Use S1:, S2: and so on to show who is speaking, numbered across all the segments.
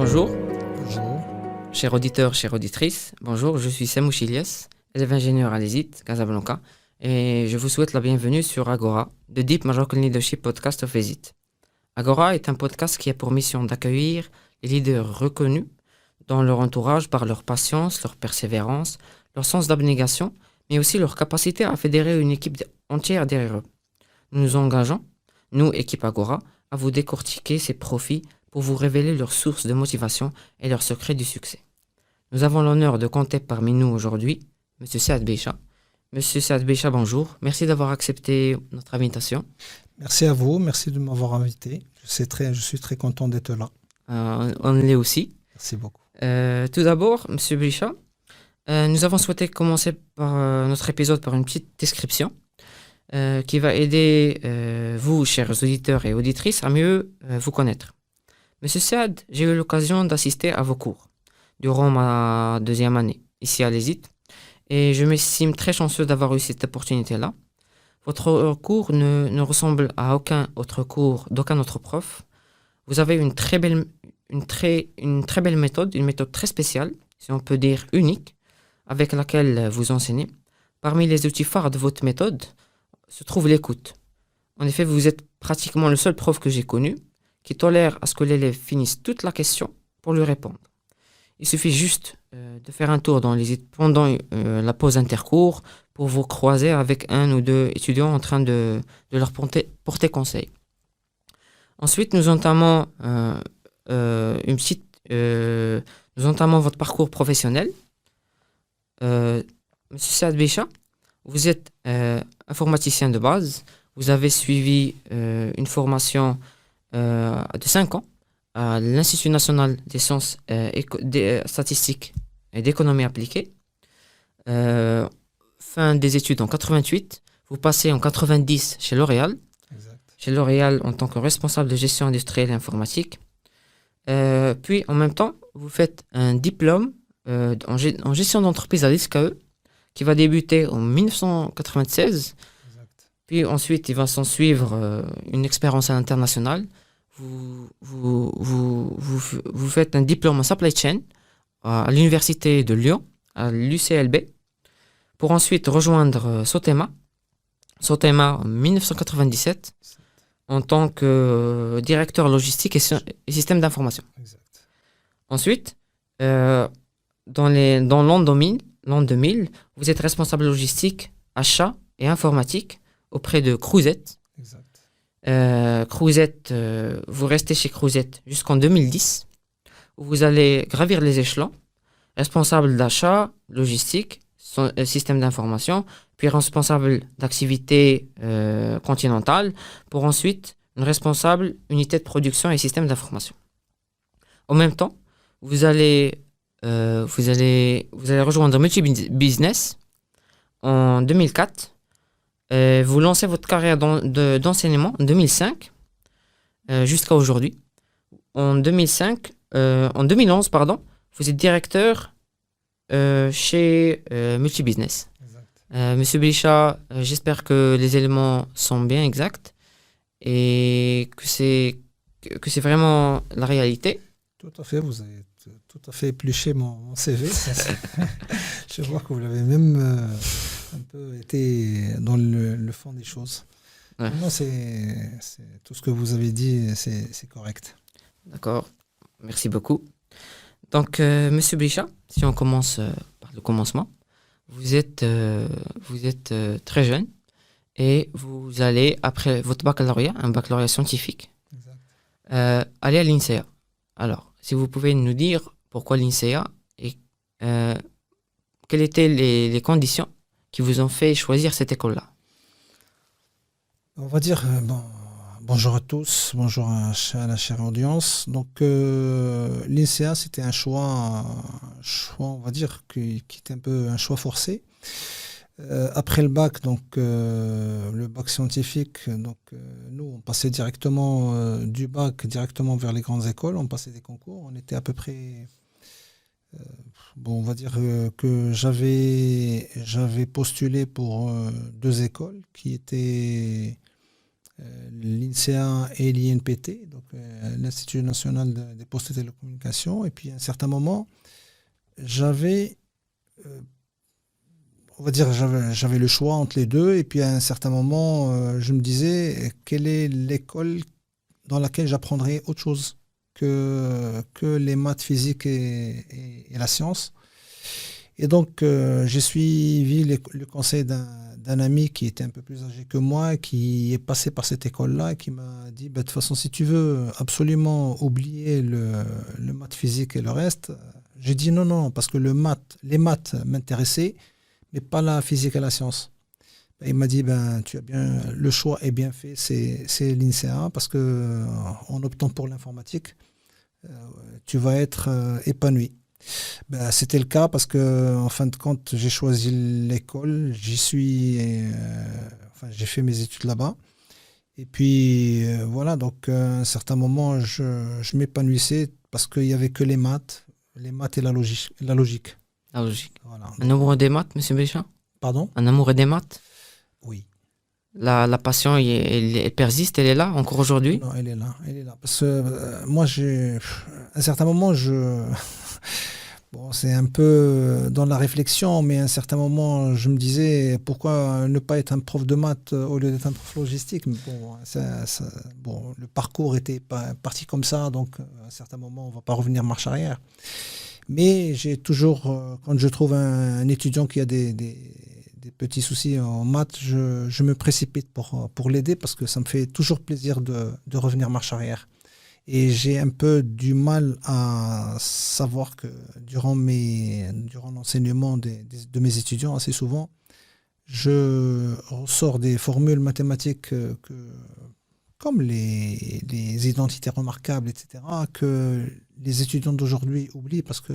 S1: Bonjour,
S2: Bonjour.
S1: chers auditeurs, chères auditrices. Bonjour, je suis Semou Chilias, élève ingénieur à l'ESIT, Casablanca, et je vous souhaite la bienvenue sur Agora, The Deep Moroccan Leadership Podcast of ESIT. Agora est un podcast qui a pour mission d'accueillir les leaders reconnus dans leur entourage par leur patience, leur persévérance, leur sens d'abnégation, mais aussi leur capacité à fédérer une équipe entière derrière eux. Nous nous engageons, nous, équipe Agora, à vous décortiquer ces profils pour vous révéler leurs sources de motivation et leurs secrets du succès. Nous avons l'honneur de compter parmi nous aujourd'hui M. Saad Becha. M. Saad Becha, bonjour. Merci d'avoir accepté notre invitation.
S2: Merci à vous, merci de m'avoir invité. Je suis très content d'être là.
S1: On l'est aussi.
S2: Merci beaucoup.
S1: Tout d'abord, M. Becha, nous avons souhaité commencer notre épisode par une petite description qui va aider vous, chers auditeurs et auditrices, à mieux vous connaître. Monsieur Saad, j'ai eu l'occasion d'assister à vos cours durant ma deuxième année ici à l'ESIT et je m'estime très chanceux d'avoir eu cette opportunité-là. Votre cours ne ressemble à aucun autre cours d'aucun autre prof. Vous avez une très belle méthode, une méthode très spéciale, si on peut dire unique, avec laquelle vous enseignez. Parmi les outils phares de votre méthode se trouve l'écoute. En effet, vous êtes pratiquement le seul prof que j'ai connu qui tolère à ce que l'élève finisse toute la question pour lui répondre. Il suffit juste de faire un tour dans les pendant la pause intercours pour vous croiser avec un ou deux étudiants en train de leur porter conseil. Ensuite, nous entamons votre parcours professionnel. Monsieur Saad Becha, vous êtes informaticien de base. Vous avez suivi une formation de 5 ans à l'Institut national des sciences statistiques et d'économie appliquée. Fin des études en 88, vous passez en 90 chez L'Oréal.
S2: Exact.
S1: Chez L'Oréal en tant que responsable de gestion industrielle et informatique. Puis en même temps, vous faites un diplôme en gestion d'entreprise à l'ISCAE qui va débuter en 1996.
S2: Exact.
S1: Puis ensuite, il va s'en suivre une expérience à l'international. Vous faites un diplôme en supply chain à l'université de Lyon, à l'UCLB, pour ensuite rejoindre Sotema en 1997 en tant que directeur logistique et système d'information.
S2: Exact.
S1: Ensuite, dans l'an 2000, vous êtes responsable logistique, achat et informatique auprès de Crouzet.
S2: Exact.
S1: Crouzet, vous restez chez Crouzet jusqu'en 2010, où vous allez gravir les échelons, responsable d'achat, logistique, système d'information, puis responsable d'activité continentale, pour ensuite une responsable unité de production et système d'information. En même temps, vous allez rejoindre Multibusiness en 2004. Vous lancez votre carrière d'enseignement en 2005 jusqu'à aujourd'hui. En 2011, pardon, vous êtes directeur chez Multibusiness. Monsieur Becha, j'espère que les éléments sont bien exacts et que c'est vraiment la réalité.
S2: Tout à fait, vous avez tout à fait épluché mon CV. Je vois que vous l'avez même un peu été dans le fond des choses.
S1: Ouais.
S2: Non, c'est tout ce que vous avez dit, c'est correct.
S1: D'accord, merci beaucoup. Donc, Monsieur Becha, si on commence par le commencement, vous êtes très jeune et vous allez, après votre baccalauréat, un baccalauréat scientifique, aller à l'INSEA. Alors, si vous pouvez nous dire pourquoi l'INSEA et quelles étaient les conditions qui vous ont fait choisir cette école-là.
S2: On va dire, bonjour à tous, bonjour à la chère audience. Donc, l'INSEA, c'était un choix, on va dire, qui était un peu un choix forcé. Après le bac, donc le bac scientifique, donc nous, on passait directement du bac directement vers les grandes écoles, on passait des concours, on était à peu près... on va dire que j'avais postulé pour 2 écoles qui étaient l'INSEA et l'INPT, donc l'Institut national des postes et télécommunications. Et puis à un certain moment, j'avais, on va dire, j'avais le choix entre les deux. Et puis à un certain moment, je me disais, quelle est l'école dans laquelle j'apprendrai autre chose que les maths, physique et la science. Et donc, j'ai suivi le conseil d'un ami qui était un peu plus âgé que moi, qui est passé par cette école-là, et qui m'a dit, bah, de toute façon, si tu veux absolument oublier le maths, physique et le reste, j'ai dit non, parce que les maths m'intéressaient, mais pas la physique et la science. Il m'a dit, ben, tu as bien, le choix est bien fait, c'est l'INSEA, parce que en optant pour l'informatique, tu vas être épanoui. Ben, c'était le cas parce que, en fin de compte, j'ai choisi l'école, j'ai fait mes études là-bas. Et puis, voilà, donc à un certain moment, je m'épanouissais parce qu'il n'y avait que les maths et la logique.
S1: La logique.
S2: Voilà.
S1: Un amoureux des maths, monsieur Béchat?
S2: Pardon?
S1: Un amoureux des maths?
S2: Oui.
S1: La passion, elle persiste, elle est là encore aujourd'hui?
S2: Non, elle est là. Parce que moi, à un certain moment, bon, c'est un peu dans la réflexion, mais à un certain moment, je me disais, pourquoi ne pas être un prof de maths au lieu d'être un prof logistique? Mais bon, bon, le parcours était parti comme ça, donc à un certain moment, on ne va pas revenir marche arrière. Mais j'ai toujours, quand je trouve un étudiant qui a des petits soucis en maths, je me précipite pour l'aider parce que ça me fait toujours plaisir de revenir marche arrière. Et j'ai un peu du mal à savoir que durant l'enseignement de mes étudiants, assez souvent, je ressors des formules mathématiques comme les identités remarquables, etc., que les étudiants d'aujourd'hui oublient parce que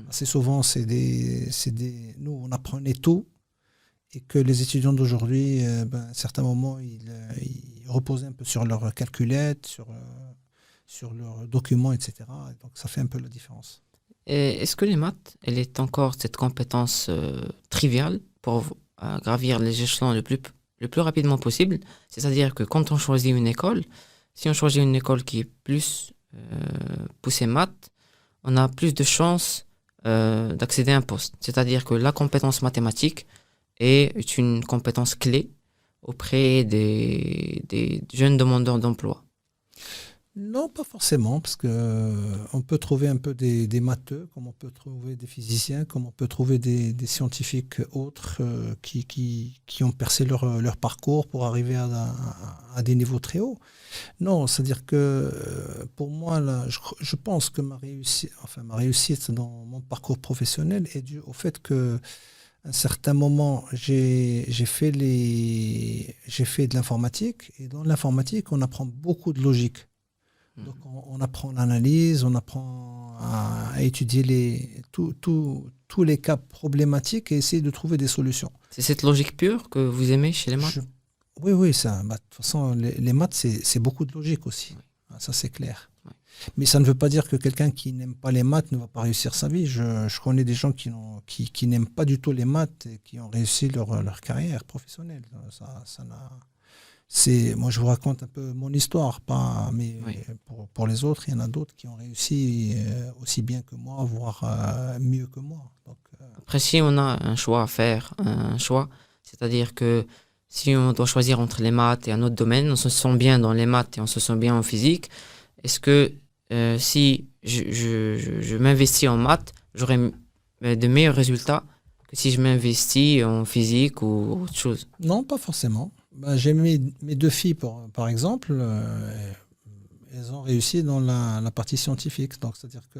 S2: assez souvent, nous, on apprenait tout et que les étudiants d'aujourd'hui, à un certain moment, ils reposaient un peu sur leur calculette, sur leurs documents, etc. Donc, ça fait un peu la différence.
S1: Et est-ce que les maths, elle est encore cette compétence triviale pour gravir les échelons le plus rapidement possible? C'est-à-dire que quand on choisit une école, si on choisit une école qui est plus poussée maths, on a plus de chances d'accéder à un poste. C'est-à-dire que la compétence mathématique est une compétence clé auprès des jeunes demandeurs d'emploi.
S2: Non, pas forcément, parce que on peut trouver un peu des matheux, comme on peut trouver des physiciens, comme on peut trouver des scientifiques autres qui ont percé leur parcours pour arriver à des niveaux très hauts. Non, c'est-à-dire que pour moi, là, je pense que ma réussite dans mon parcours professionnel est due au fait que à un certain moment, j'ai fait de l'informatique, et dans l'informatique, on apprend beaucoup de logique. Donc on apprend l'analyse, on apprend à étudier tous les cas problématiques et essayer de trouver des solutions.
S1: C'est cette logique pure que vous aimez chez les maths?
S2: Oui, ça. De toute façon, les maths, c'est beaucoup de logique aussi. Oui. Ça, c'est clair. Oui. Mais ça ne veut pas dire que quelqu'un qui n'aime pas les maths ne va pas réussir sa vie. Je connais des gens qui n'aiment pas du tout les maths et qui ont réussi leur carrière professionnelle. Moi, je vous raconte un peu mon histoire, mais oui. Pour les autres, il y en a d'autres qui ont réussi aussi bien que moi, voire mieux que moi. Donc,
S1: Après, si on a un choix à faire, c'est-à-dire que si on doit choisir entre les maths et un autre domaine, on se sent bien dans les maths et on se sent bien en physique, est-ce que si je m'investis en maths, j'aurai de meilleurs résultats que si je m'investis en physique ou autre chose?
S2: Non, pas forcément. J'ai mes deux filles, par exemple, elles ont réussi dans la partie scientifique. Donc, c'est-à-dire que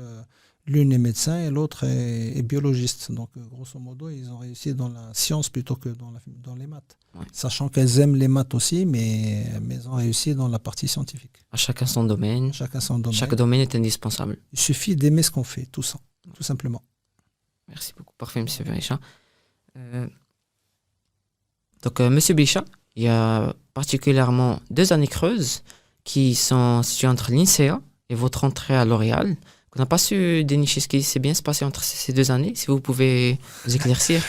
S2: l'une est médecin et l'autre est biologiste. Donc, grosso modo, ils ont réussi dans la science plutôt que dans les maths. Ouais. Sachant qu'elles aiment les maths aussi, mais elles ont réussi dans la partie scientifique.
S1: À chacun son domaine. Chaque domaine est indispensable.
S2: Il suffit d'aimer ce qu'on fait, tout simplement.
S1: Merci beaucoup. Parfait, M. Béchat. Donc, M. Béchat, il y a particulièrement 2 années creuses qui sont situées entre l'INSEA et votre entrée à L'Oréal. On n'a pas su dénicher ce qui s'est bien se passer entre ces 2 années. Si vous pouvez nous éclaircir.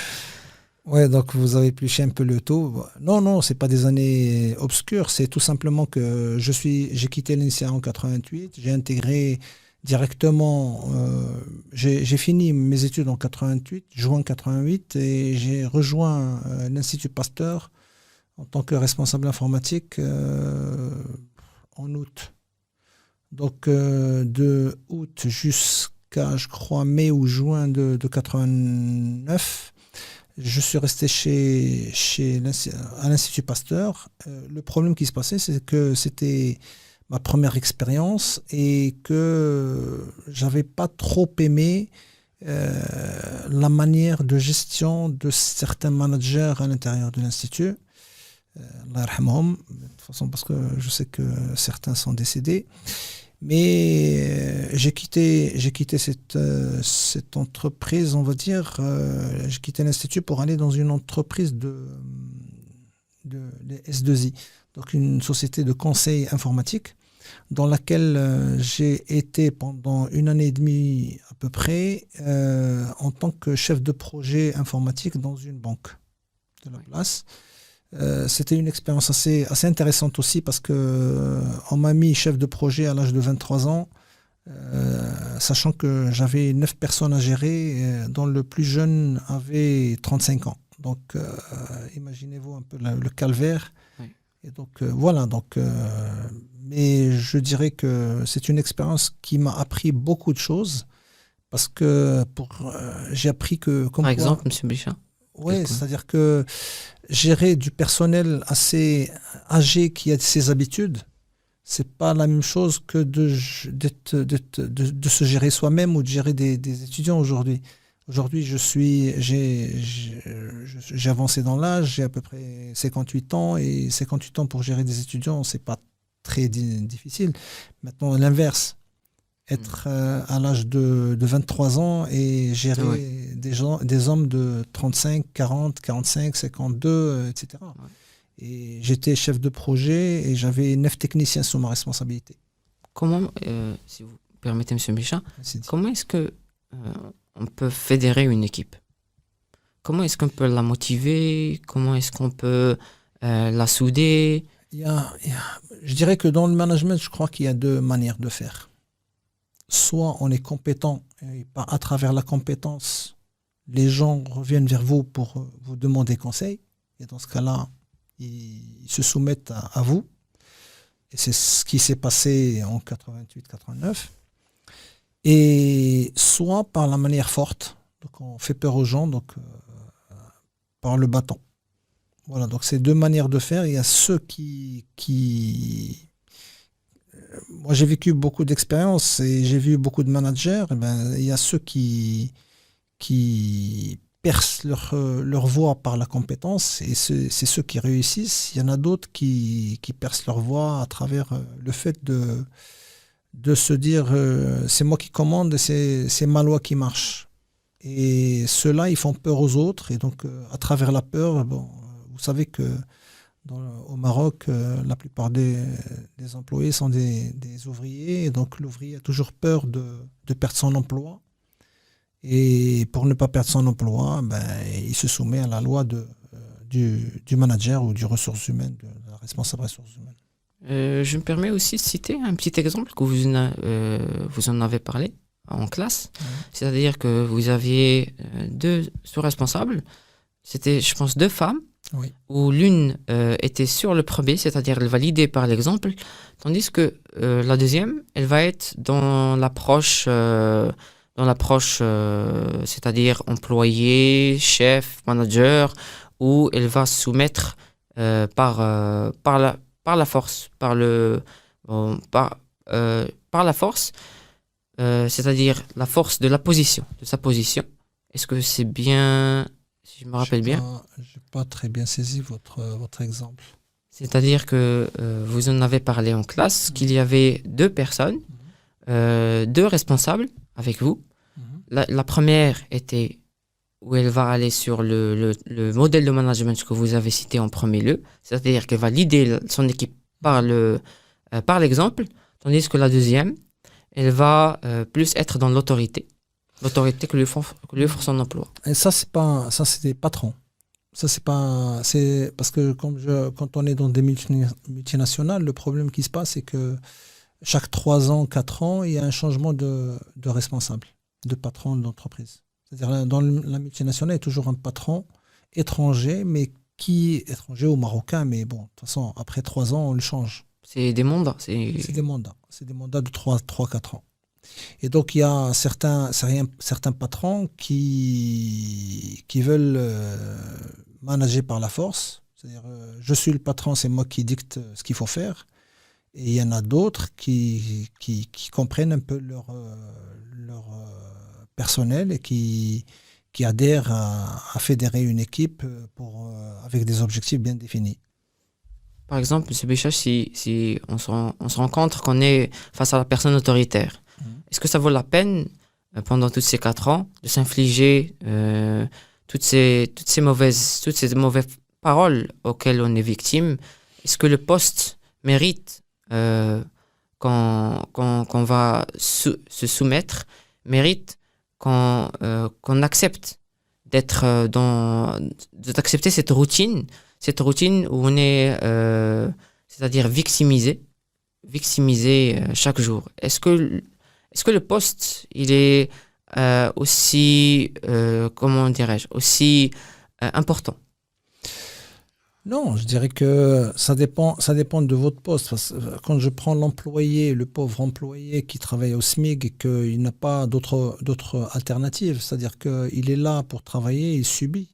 S2: Ouais, donc vous avez épluché un peu le tout. Non, non, c'est pas des années obscures. C'est tout simplement que j'ai quitté l'INSEA en 88. J'ai intégré directement. J'ai fini mes études en 88, juin 88, et j'ai rejoint l'Institut Pasteur en tant que responsable informatique en août. Donc de août jusqu'à, je crois, mai ou juin de 89. Je suis resté à l'Institut Pasteur. Le problème qui se passait, c'est que c'était ma première expérience et que j'avais pas trop aimé la manière de gestion de certains managers à l'intérieur de l'Institut. Allah yarhamhum, de toute façon, parce que je sais que certains sont décédés. Mais j'ai quitté cette entreprise, on va dire. J'ai quitté l'Institut pour aller dans une entreprise de S2I, donc une société de conseil informatique, dans laquelle j'ai été pendant 1 année et demie à peu près en tant que chef de projet informatique dans une banque de la place. C'était une expérience assez intéressante aussi parce que on m'a mis chef de projet à l'âge de 23 ans, sachant que j'avais 9 personnes à gérer, dont le plus jeune avait 35 ans. Donc, imaginez-vous un peu le calvaire.
S1: Oui.
S2: Et donc, voilà. Donc, mais je dirais que c'est une expérience qui m'a appris beaucoup de choses parce que j'ai appris que...
S1: Par exemple, M. Bichat.
S2: Oui, c'est-à-dire que gérer du personnel assez âgé qui a ses habitudes, c'est pas la même chose que de se gérer soi-même ou de gérer des étudiants aujourd'hui. Aujourd'hui, j'ai avancé dans l'âge, j'ai à peu près 58 ans, et 58 ans pour gérer des étudiants, c'est pas très difficile. Maintenant, l'inverse. Être à l'âge de 23 ans et gérer des hommes de 35, 40, 45, 52, etc. Ouais. Et j'étais chef de projet et j'avais 9 techniciens sous ma responsabilité.
S1: Comment, si vous permettez, M. Bichat, comment est-ce que on peut fédérer une équipe? Comment est-ce qu'on peut la motiver? Comment est-ce qu'on peut la souder?
S2: Je dirais que dans le management, je crois qu'il y a 2 manières de faire. Soit on est compétent et à travers la compétence, les gens reviennent vers vous pour vous demander conseil. Et dans ce cas-là, ils se soumettent à vous. Et c'est ce qui s'est passé en 88-89. Et soit par la manière forte. Donc on fait peur aux gens, donc par le bâton. Voilà, donc c'est 2 manières de faire. Il y a ceux qui moi, j'ai vécu beaucoup d'expériences et j'ai vu beaucoup de managers. Il y a ceux qui percent leur voie par la compétence et c'est ceux qui réussissent. Il y en a d'autres qui percent leur voie à travers le fait de se dire c'est moi qui commande et c'est ma loi qui marche. Et ceux-là, ils font peur aux autres. Et donc, à travers la peur, vous savez que au Maroc, la plupart des employés sont des ouvriers, et donc l'ouvrier a toujours peur de perdre son emploi. Et pour ne pas perdre son emploi, il se soumet à la loi du manager ou du ressources humaines, de la responsable ressources humaines.
S1: Je me permets aussi de citer un petit exemple que vous en avez parlé en classe. Ouais. C'est-à-dire que vous aviez 2 sous-responsables. C'était, je pense, 2 femmes. Oui. Où l'une était sur le premier, c'est-à-dire elle va l'idée par l'exemple, tandis que la deuxième, elle va être dans l'approche, c'est-à-dire employé, chef, manager, où elle va se soumettre par la force, par la force, c'est-à-dire la force de la position, de sa position. Est-ce que c'est bien... Si je me rappelle bien.
S2: Je n'ai pas très bien saisi votre exemple.
S1: C'est-à-dire que vous en avez parlé en classe, qu'il y avait 2 personnes, 2 responsables avec vous. La première était où elle va aller sur le modèle de management que vous avez cité en premier lieu, c'est-à-dire qu'elle va leader son équipe par l'exemple, tandis que la deuxième, elle va plus être dans l'autorité que lui offre son emploi.
S2: Et ça, c'est des patrons. Ça, c'est pas. C'est parce que quand on est dans des multinationales, le problème qui se passe, c'est que chaque 3 ans, 4 ans, il y a un changement de responsable, de patron de l'entreprise. C'est-à-dire, dans la multinationale, il y a toujours un patron étranger, mais qui est étranger ou marocain, mais bon, de toute façon, après 3 ans, on le change.
S1: C'est des mandats.
S2: C'est des mandats. C'est des mandats de 4 ans. Et donc, il y a certains patrons qui veulent manager par la force. C'est-à-dire, je suis le patron, c'est moi qui dicte ce qu'il faut faire. Et il y en a d'autres qui comprennent un peu leur personnel et qui adhèrent à fédérer une équipe avec des objectifs bien définis.
S1: Par exemple, M. Béchach, si on se rend compte qu'on est face à la personne autoritaire, est-ce que ça vaut la peine, pendant tous ces 4 ans, de s'infliger toutes ces mauvaises paroles auxquelles on est victime? Est-ce que le poste mérite qu'on va se soumettre, mérite qu'on accepte d'accepter cette routine où on est, c'est-à-dire victimisé chaque jour. Est-ce que le poste, il est aussi, comment dirais-je, aussi important?
S2: Non, je dirais que ça dépend de votre poste. Parce que quand je prends le pauvre employé qui travaille au SMIC et qu'il n'a pas d'autre alternative, c'est-à-dire qu'il est là pour travailler, il subit.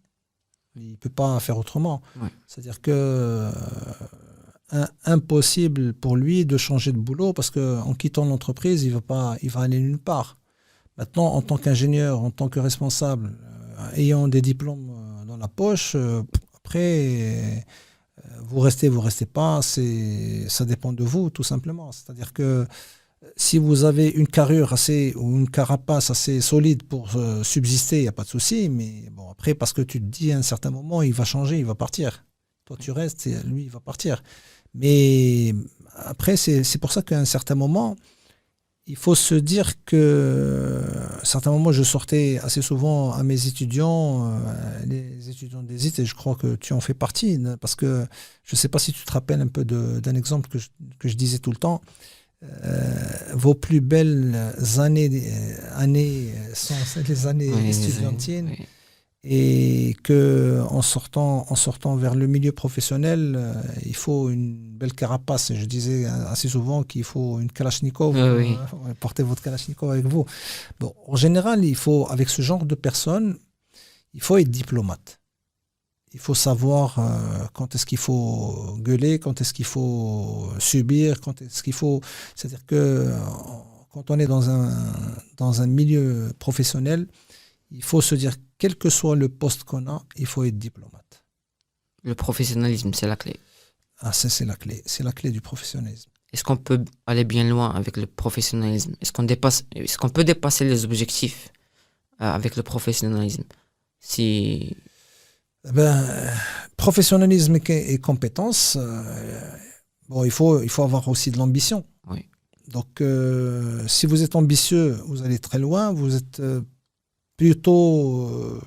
S2: Il ne peut pas faire autrement.
S1: Ouais.
S2: C'est-à-dire que impossible pour lui de changer de boulot parce qu'en quittant l'entreprise, il va aller nulle part. Maintenant, en tant qu'ingénieur, en tant que responsable, ayant des diplômes dans la poche, après, vous restez pas, ça dépend de vous, tout simplement. C'est-à-dire que si vous avez une carrure ou une carapace assez solide pour subsister, il n'y a pas de souci. Mais bon, après, parce que tu te dis à un certain moment, il va changer, il va partir. Toi, tu restes et lui, il va partir. Mais après, c'est pour ça qu'à un certain moment, il faut se dire à un certain moment, je sortais assez souvent à mes étudiants, les étudiants des IT, et je crois que tu en fais partie, parce que je ne sais pas si tu te rappelles un peu d'un exemple que je disais tout le temps. Vos plus belles années sont les années estudiantines.
S1: Oui.
S2: Et qu'en sortant vers le milieu professionnel, il faut une belle carapace. Je disais assez souvent qu'il faut une Kalachnikov.
S1: Oui.
S2: Portez votre Kalachnikov avec vous. Bon, en général, avec ce genre de personnes, il faut être diplomate. Il faut savoir quand est-ce qu'il faut gueuler, quand est-ce qu'il faut subir, quand est-ce qu'il faut... C'est-à-dire que quand on est dans un milieu professionnel, il faut se dire, quel que soit le poste qu'on a, il faut être diplomate.
S1: Le professionnalisme, c'est la clé.
S2: Ah, ça, c'est la clé. C'est la clé du professionnalisme.
S1: Est-ce qu'on peut aller bien loin avec le professionnalisme? Est-ce qu'on peut dépasser les objectifs avec le professionnalisme?
S2: Professionnalisme et compétence, il faut avoir aussi de l'ambition.
S1: Oui.
S2: Donc, si vous êtes ambitieux, vous allez très loin. Vous êtes plutôt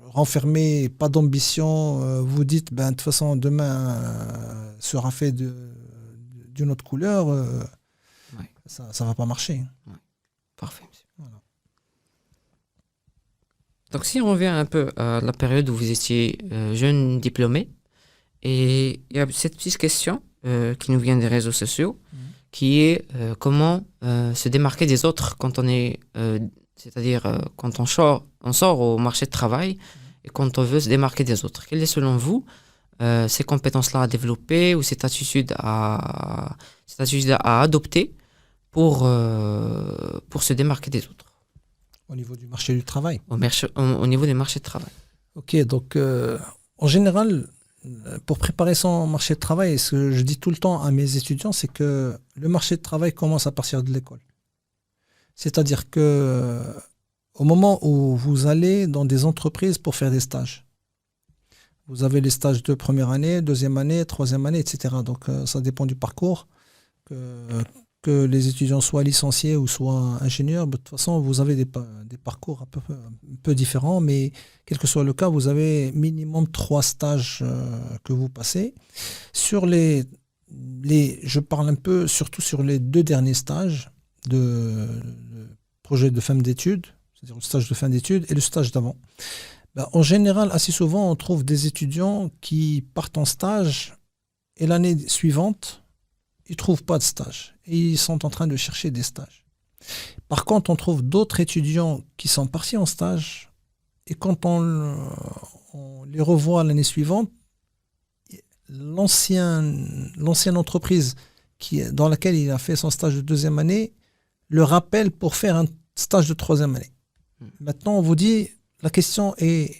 S2: renfermé, pas d'ambition. Vous dites, de toute façon, demain sera fait d'une autre couleur.
S1: Oui.
S2: Ça ne va pas marcher.
S1: Oui. Parfait.
S2: Voilà.
S1: Donc, si on revient un peu à la période où vous étiez jeune diplômé, et il y a cette petite question qui nous vient des réseaux sociaux, qui est comment se démarquer des autres quand on est, c'est-à-dire quand on sort au marché de travail et quand on veut se démarquer des autres. Quelles est selon vous ces compétences-là à développer ou cette attitude à adopter pour se démarquer des autres?
S2: Au niveau du marché du travail.
S1: Au niveau des marchés de travail.
S2: Ok, donc en général, pour préparer son marché de travail, ce que je dis tout le temps à mes étudiants, c'est que le marché de travail commence à partir de l'école. C'est-à-dire que au moment où vous allez dans des entreprises pour faire des stages, vous avez les stages de première année, deuxième année, troisième année, etc. Donc ça dépend du parcours que les étudiants soient licenciés ou soient ingénieurs, de toute façon, vous avez des parcours un peu différents, mais quel que soit le cas, vous avez minimum 3 stages que vous passez. Sur je parle un peu surtout sur les 2 derniers stages de projet de fin d'études, c'est-à-dire le stage de fin d'études et le stage d'avant. Ben, en général, assez souvent, on trouve des étudiants qui partent en stage et l'année suivante, ils ne trouvent pas de stage. Et ils sont en train de chercher des stages. Par contre, on trouve d'autres étudiants qui sont partis en stage et quand on les revoit l'année suivante, l'ancienne entreprise dans laquelle il a fait son stage de 2e année le rappelle pour faire un stage de 3e année. Maintenant, on vous dit, la question est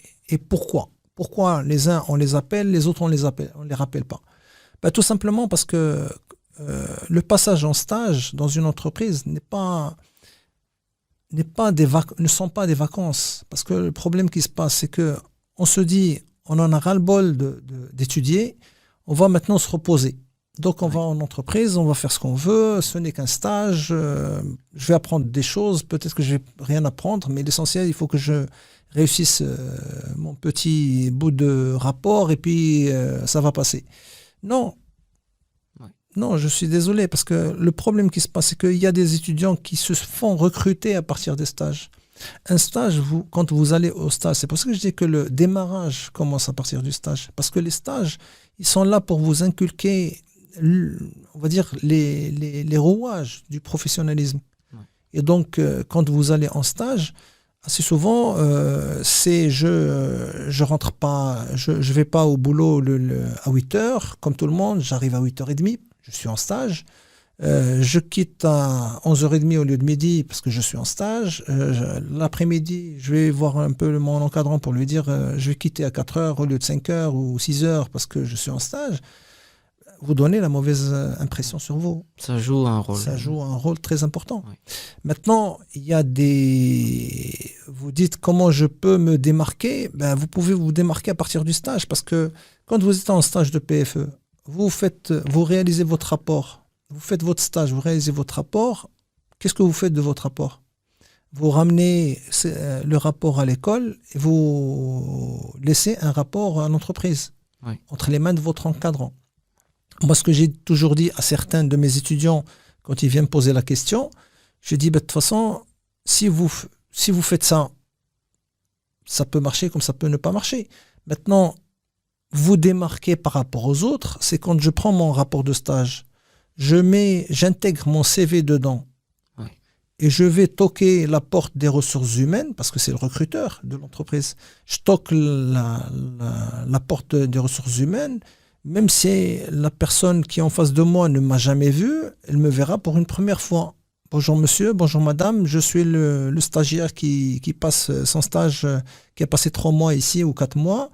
S2: pourquoi ? Pourquoi les uns, on les appelle, les autres, on les rappelle pas ? Ben, tout simplement parce que le passage en stage dans une entreprise ne sont pas des vacances. Parce que le problème qui se passe, c'est que on se dit, on en a ras-le-bol d'étudier, on va maintenant se reposer. Donc on va en entreprise, on va faire ce qu'on veut, ce n'est qu'un stage, je vais apprendre des choses, peut-être que je vais rien apprendre, mais l'essentiel, il faut que je réussisse mon petit bout de rapport et puis ça va passer. Non, je suis désolé, parce que le problème qui se passe, c'est qu'il y a des étudiants qui se font recruter à partir des stages. Un stage, quand vous allez au stage, c'est pour ça que je dis que le démarrage commence à partir du stage. Parce que les stages, ils sont là pour vous inculquer, on va dire, les rouages du professionnalisme. Ouais. Et donc, quand vous allez en stage, assez souvent, je rentre pas, je vais pas au boulot à 8h, comme tout le monde, j'arrive à 8h30. Je suis en stage, je quitte à 11h30 au lieu de midi parce que je suis en stage. L'après-midi, je vais voir un peu mon encadrant pour lui dire je vais quitter à 4h au lieu de 5h ou 6h parce que je suis en stage. Vous donnez la mauvaise impression sur vous.
S1: Ça joue un rôle.
S2: Ça joue un rôle très important.
S1: Oui.
S2: Maintenant, il y a vous dites comment je peux me démarquer. Ben, vous pouvez vous démarquer à partir du stage parce que quand vous êtes en stage de PFE, vous réalisez votre rapport, vous faites votre stage, vous réalisez votre rapport. Qu'est-ce que vous faites de votre rapport ? Vous ramenez le rapport à l'école et vous laissez un rapport à l'entreprise, oui, entre les mains de votre encadrant. Moi, ce que j'ai toujours dit à certains de mes étudiants quand ils viennent me poser la question, je dis, de toute façon, si vous faites ça, ça peut marcher comme ça peut ne pas marcher. Maintenant, vous démarquez par rapport aux autres, c'est quand je prends mon rapport de stage, j'intègre mon CV dedans, oui, et je vais toquer la porte des ressources humaines, parce que c'est le recruteur de l'entreprise. Je toque la porte des ressources humaines, même si la personne qui est en face de moi ne m'a jamais vu, elle me verra pour une première fois. Bonjour monsieur, bonjour madame, je suis le stagiaire qui passe son stage, qui a passé 3 mois ici ou 4 mois.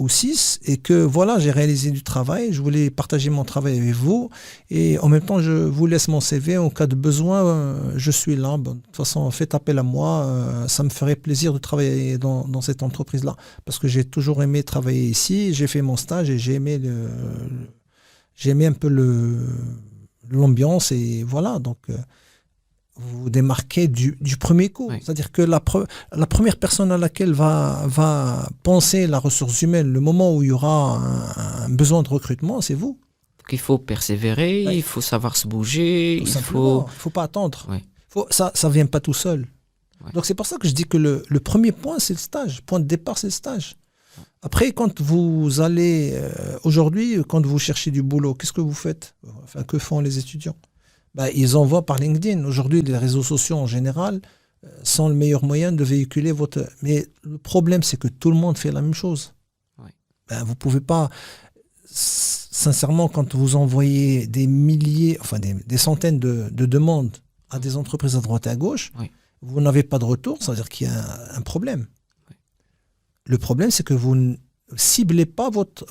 S2: Ou 6, et que voilà, j'ai réalisé du travail, je voulais partager mon travail avec vous, et en même temps je vous laisse mon CV en cas de besoin, je suis là, de toute façon faites appel à moi, ça me ferait plaisir de travailler dans cette entreprise là, parce que j'ai toujours aimé travailler ici, j'ai fait mon stage et j'ai aimé un peu l'ambiance, et voilà, donc vous vous démarquez du premier coup. Oui. C'est-à-dire que la première personne à laquelle va penser la ressource humaine, le moment où il y aura un besoin de recrutement, c'est vous.
S1: Donc il faut persévérer, oui, il faut savoir se bouger.
S2: Il faut pas attendre. Oui. Ça ne vient pas tout seul. Oui. Donc c'est pour ça que je dis que le premier point, c'est le stage. Le point de départ, c'est le stage. Après, quand vous allez... aujourd'hui, quand vous cherchez du boulot, qu'est-ce que vous faites ? Enfin, que font les étudiants ? Ils envoient par LinkedIn. Aujourd'hui, les réseaux sociaux en général sont le meilleur moyen de véhiculer votre... Mais le problème, c'est que tout le monde fait la même chose. Oui. Vous ne pouvez pas... Sincèrement, quand vous envoyez des milliers, enfin des centaines de demandes à des entreprises à droite et à gauche, oui, vous n'avez pas de retour, ça veut dire qu'il y a un problème. Oui. Le problème, c'est que vous ne ciblez pas votre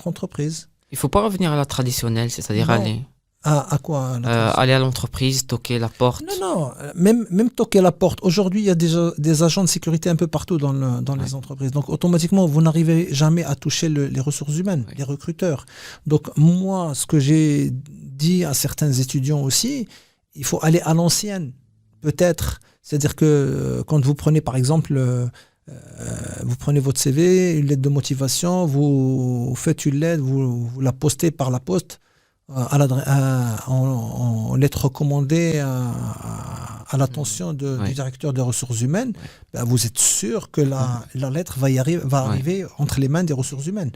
S2: entreprise.
S1: Il ne faut pas revenir à la traditionnelle, c'est-à-dire aller...
S2: À quoi
S1: Aller à l'entreprise, toquer la porte.
S2: Non, même toquer la porte. Aujourd'hui, il y a des agents de sécurité un peu partout dans les entreprises. Donc, automatiquement, vous n'arrivez jamais à toucher les ressources humaines, les recruteurs. Donc, moi, ce que j'ai dit à certains étudiants aussi, il faut aller à l'ancienne, peut-être. C'est-à-dire que quand vous prenez, par exemple, vous prenez votre CV, une lettre de motivation, vous faites une lettre, vous la postez par la poste, en lettre recommandée à l'attention du directeur des ressources humaines, ben vous êtes sûr que la lettre va arriver entre les mains des ressources humaines.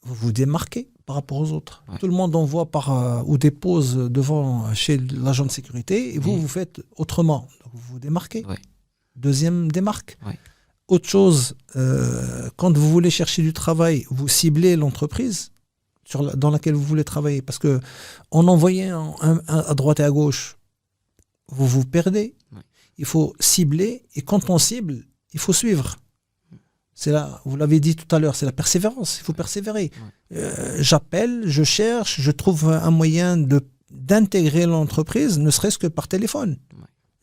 S2: Vous vous démarquez par rapport aux autres. Tout le monde envoie ou dépose chez l'agent de sécurité et vous faites autrement. Donc vous vous démarquez. Deuxième démarque. Autre chose, quand vous voulez chercher du travail, vous ciblez l'entreprise dans laquelle vous voulez travailler. Parce que en envoyant à droite et à gauche, vous vous perdez. Il faut cibler. Et quand on cible, il faut suivre. C'est là, vous l'avez dit tout à l'heure, c'est la persévérance. Il faut persévérer. J'appelle, je cherche, je trouve un moyen d'intégrer l'entreprise, ne serait-ce que par téléphone.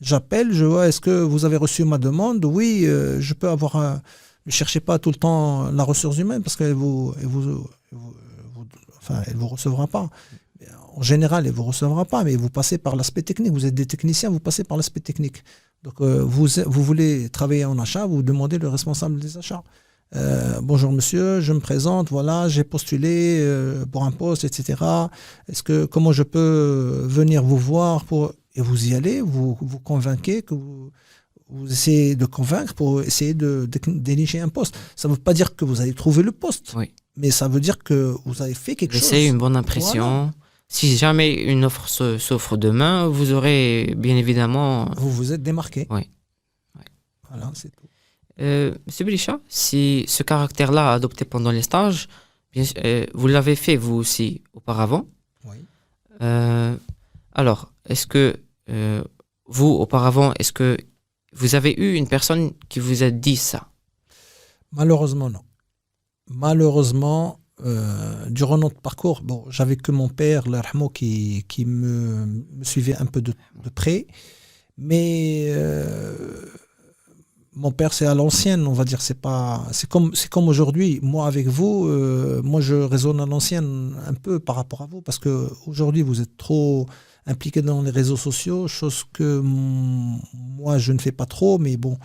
S2: J'appelle, je vois, est-ce que vous avez reçu ma demande? Oui, je peux avoir ne cherchez pas tout le temps la ressource humaine parce qu'elle vous recevra pas. En général, elle vous recevra pas, mais vous passez par l'aspect technique. Vous êtes des techniciens, vous passez par l'aspect technique. Donc, vous voulez travailler en achat, vous demandez le responsable des achats. Bonjour monsieur, je me présente, voilà, j'ai postulé pour un poste, etc. Comment je peux venir vous voir et vous y allez, vous convainquez, vous essayez de convaincre pour essayer de dénicher un poste. Ça ne veut pas dire que vous allez trouver le poste, mais ça veut dire que vous avez fait quelque chose.
S1: C'est une bonne impression. Voilà. Si jamais une offre s'offre demain, vous aurez bien évidemment...
S2: Vous vous êtes démarqué.
S1: Oui.
S2: Voilà, c'est tout.
S1: Monsieur Belisha, si ce caractère-là adopté pendant les stages, vous l'avez fait vous aussi auparavant.
S2: Oui.
S1: Alors, est-ce que vous, auparavant, est-ce que vous avez eu une personne qui vous a dit ça?
S2: Malheureusement, non. Malheureusement, durant notre parcours, j'avais que mon père, l'Arhamo, qui me suivait un peu de près. Mais mon père, c'est à l'ancienne, on va dire. C'est comme aujourd'hui. Moi, avec vous, moi, je raisonne à l'ancienne un peu par rapport à vous. Parce qu'aujourd'hui, vous êtes trop impliqué dans les réseaux sociaux, chose que moi, je ne fais pas trop. Mais bon,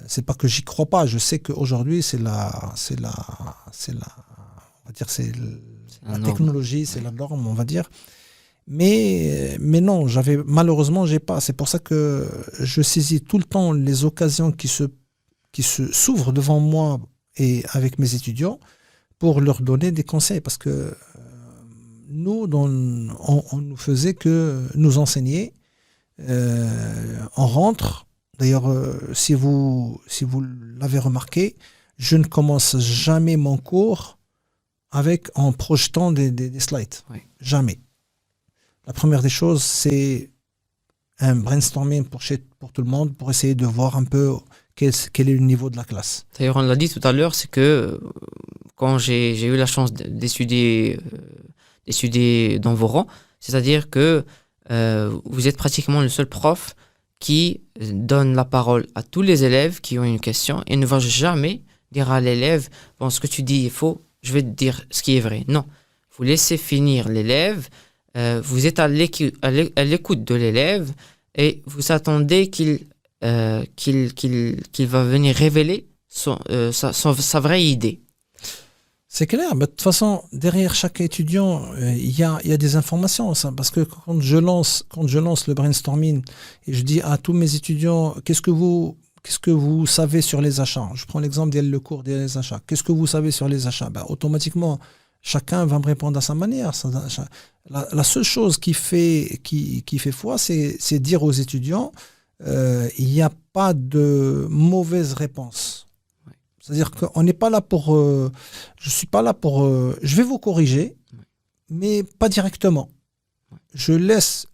S2: c'est pas que j'y crois pas. Je sais qu'aujourd'hui, c'est la technologie, c'est la norme, on va dire. Mais non, malheureusement, j'ai pas. C'est pour ça que je saisis tout le temps les occasions qui s'ouvrent devant moi et avec mes étudiants pour leur donner des conseils. Parce que nous, on nous faisait que nous enseigner. On rentre. D'ailleurs, si vous l'avez remarqué, je ne commence jamais mon cours en projetant des slides. Jamais. La première des choses, c'est un brainstorming pour tout le monde, pour essayer de voir un peu quel est le niveau de la classe.
S1: D'ailleurs, on l'a dit tout à l'heure, c'est que quand j'ai eu la chance d'étudier dans vos rangs, c'est-à-dire que vous êtes pratiquement le seul prof qui donne la parole à tous les élèves qui ont une question et ne va jamais dire à l'élève, bon, ce que tu dis est faux, je vais te dire ce qui est vrai. Non, vous laissez finir l'élève, vous êtes à l'écoute de l'élève et vous attendez qu'il va venir révéler sa vraie idée.
S2: C'est clair, mais de toute façon, derrière chaque étudiant, il y a des informations. Parce que quand je lance le brainstorming et je dis à tous mes étudiants, qu'est-ce que vous savez sur les achats? Je prends l'exemple le cours des achats. Qu'est-ce que vous savez sur les achats? Automatiquement, chacun va me répondre à sa manière. La seule chose qui fait foi, c'est dire aux étudiants, il n'y a pas de mauvaise réponse. C'est-à-dire qu'on n'est pas là pour... je suis pas là pour... je vais vous corriger, mais pas directement. Je laisse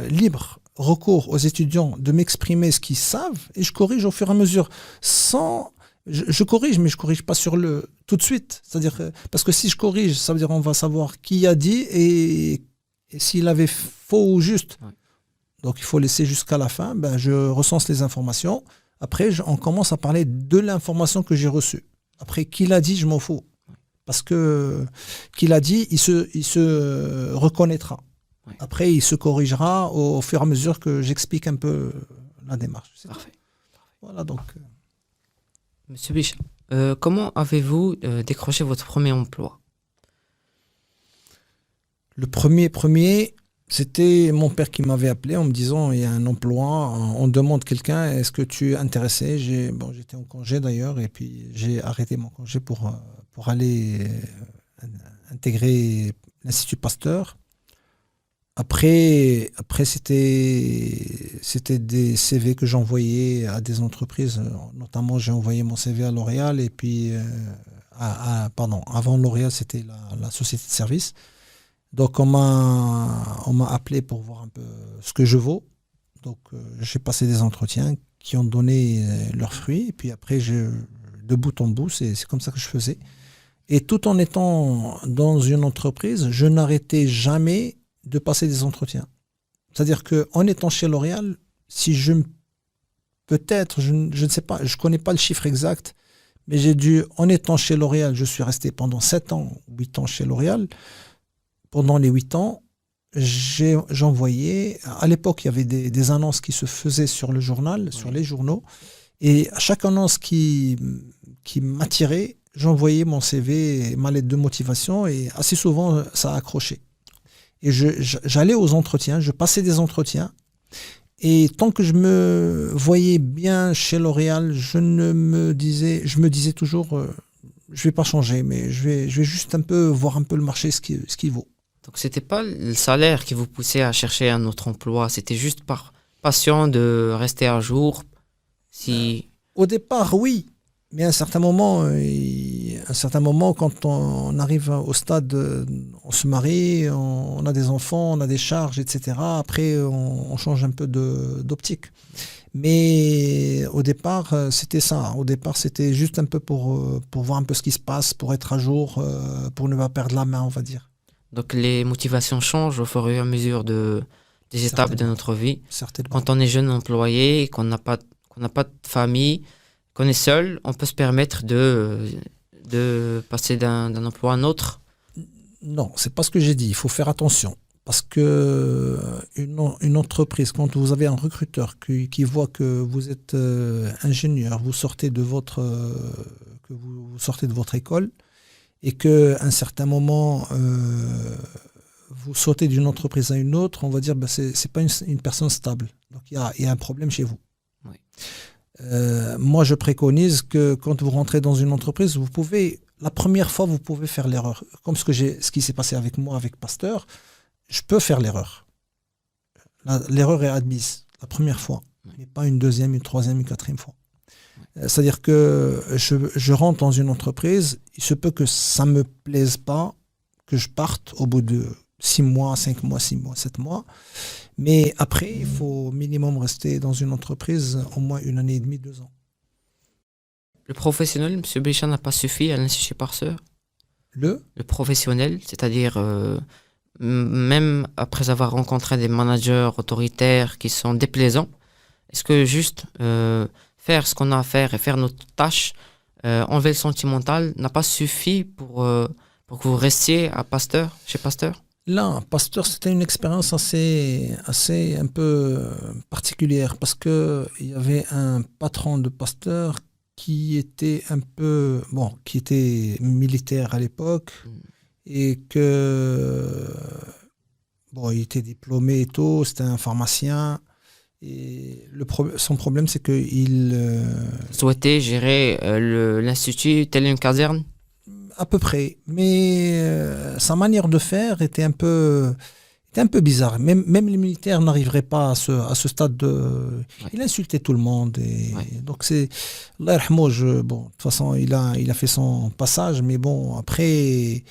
S2: libre recours aux étudiants de m'exprimer ce qu'ils savent et je corrige au fur et à mesure sans Je corrige, mais je corrige pas sur le tout de suite. C'est-à-dire parce que si je corrige, ça veut dire on va savoir qui a dit et s'il avait faux ou juste.
S1: Ouais.
S2: Donc il faut laisser jusqu'à la fin. Ben, je recense les informations. Après, on commence à parler de l'information que j'ai reçue. Après, qui l'a dit, je m'en fous. Parce que qui l'a dit, il se reconnaîtra.
S1: Ouais.
S2: Après, il se corrigera au fur et à mesure que j'explique un peu la démarche. C'est
S1: Parfait.
S2: voilà, donc.
S1: Monsieur Bichat, comment avez-vous décroché votre premier emploi?
S2: Le premier, c'était mon père qui m'avait appelé en me disant il y a un emploi, on demande quelqu'un, est-ce que tu es intéressé? J'étais en congé d'ailleurs, et puis j'ai arrêté mon congé pour aller intégrer l'Institut Pasteur. Après c'était des CV que j'envoyais à des entreprises. Notamment, j'ai envoyé mon CV à L'Oréal, et puis, pardon, avant L'Oréal, c'était la société de service. Donc, on m'a appelé pour voir un peu ce que je vaux. Donc, j'ai passé des entretiens qui ont donné leurs fruits. Et puis après, de bout en bout, c'est comme ça que je faisais. Et tout en étant dans une entreprise, je n'arrêtais jamais de passer des entretiens. C'est-à-dire qu'en étant chez L'Oréal, si peut-être, je ne sais pas, je ne connais pas le chiffre exact, mais en étant chez L'Oréal, je suis resté pendant 7 ans, 8 ans chez L'Oréal. Pendant les 8 ans, j'envoyais, à l'époque, il y avait des annonces qui se faisaient sur le journal, sur les journaux, et à chaque annonce qui m'attirait, j'envoyais mon CV, ma lettre de motivation, et assez souvent, ça a accroché. Et j'allais aux entretiens, je passais des entretiens, et tant que je me voyais bien chez L'Oréal, je me disais toujours, je vais pas changer, mais je vais juste un peu voir un peu le marché, ce qu'il vaut.
S1: Donc, c'était pas le salaire qui vous poussait à chercher un autre emploi, c'était juste par passion de rester à jour.
S2: Au départ, oui, mais à un certain moment, quand on arrive au stade, on se marie, on a des enfants, on a des charges, etc. Après, on change un peu d'optique. Mais au départ, c'était ça. Au départ, c'était juste un peu pour voir un peu ce qui se passe, pour être à jour, pour ne pas perdre la main, on va dire.
S1: Donc, les motivations changent au fur et à mesure des étapes de notre vie.
S2: Certainement.
S1: Quand on est jeune employé, qu'on n'a pas de famille, qu'on est seul, on peut se permettre de passer d'un emploi à un autre.
S2: Non, c'est pas ce que j'ai dit. Il faut faire attention. Parce que une entreprise, quand vous avez un recruteur qui voit que vous êtes ingénieur, vous sortez de votre école, et qu'à un certain moment, vous sautez d'une entreprise à une autre, on va dire c'est pas une personne stable. Donc il y a un problème chez vous.
S1: Oui.
S2: Moi, je préconise que quand vous rentrez dans une entreprise, la première fois, vous pouvez faire l'erreur. Comme ce qui s'est passé avec moi, avec Pasteur, je peux faire l'erreur. L'erreur est admise la première fois, mais pas une deuxième, une troisième, une quatrième fois. C'est-à-dire que je rentre dans une entreprise, il se peut que ça ne me plaise pas, que je parte au bout de 6 mois, 5 mois, 6 mois, 7 mois. Mais après, il faut au minimum rester dans une entreprise au moins 1 année et demie, 2 ans.
S1: Le professionnel, M. Bichat, n'a pas suffi à l'Institut Pasteur. Le professionnel, c'est-à-dire même après avoir rencontré des managers autoritaires qui sont déplaisants, est-ce que juste faire ce qu'on a à faire et faire notre tâche, enlever le sentimental, n'a pas suffi pour que vous restiez à Pasteur, chez Pasteur?
S2: Là, Pasteur, c'était une expérience assez un peu particulière, parce que il y avait un patron de Pasteur qui était qui était militaire à l'époque, et il était diplômé et tout, c'était un pharmacien. Et son problème, c'est qu'il
S1: souhaitait gérer l'institut tel une caserne?
S2: À peu près. Mais sa manière de faire était un peu bizarre. Même les militaires n'arriveraient pas à ce stade de... Ouais. Il insultait tout le monde. Donc c'est... Allah yarhamou, de toute façon, il a fait son passage. Mais bon, après,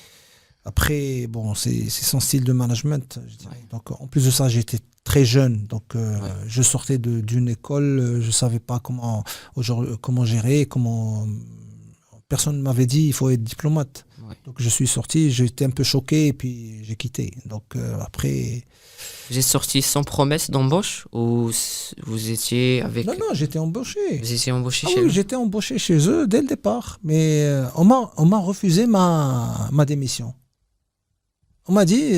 S2: Après, bon, c'est son style de management, je dirais.
S1: Ouais.
S2: Donc, en plus de ça, j'étais très jeune. Donc,
S1: Ouais.
S2: je sortais d'une école, je ne savais pas comment gérer, personne ne m'avait dit il faut être diplomate.
S1: Ouais.
S2: Donc, je suis sorti, j'étais un peu choqué et puis j'ai quitté. Donc, après.
S1: Vous êtes sorti sans promesse d'embauche ou vous étiez avec...
S2: Non, non, j'étais embauché.
S1: Vous étiez embauché
S2: Ah
S1: chez
S2: oui,
S1: eux?
S2: j'étais embauché chez eux dès le départ. Mais on m'a refusé ma démission. On m'a dit,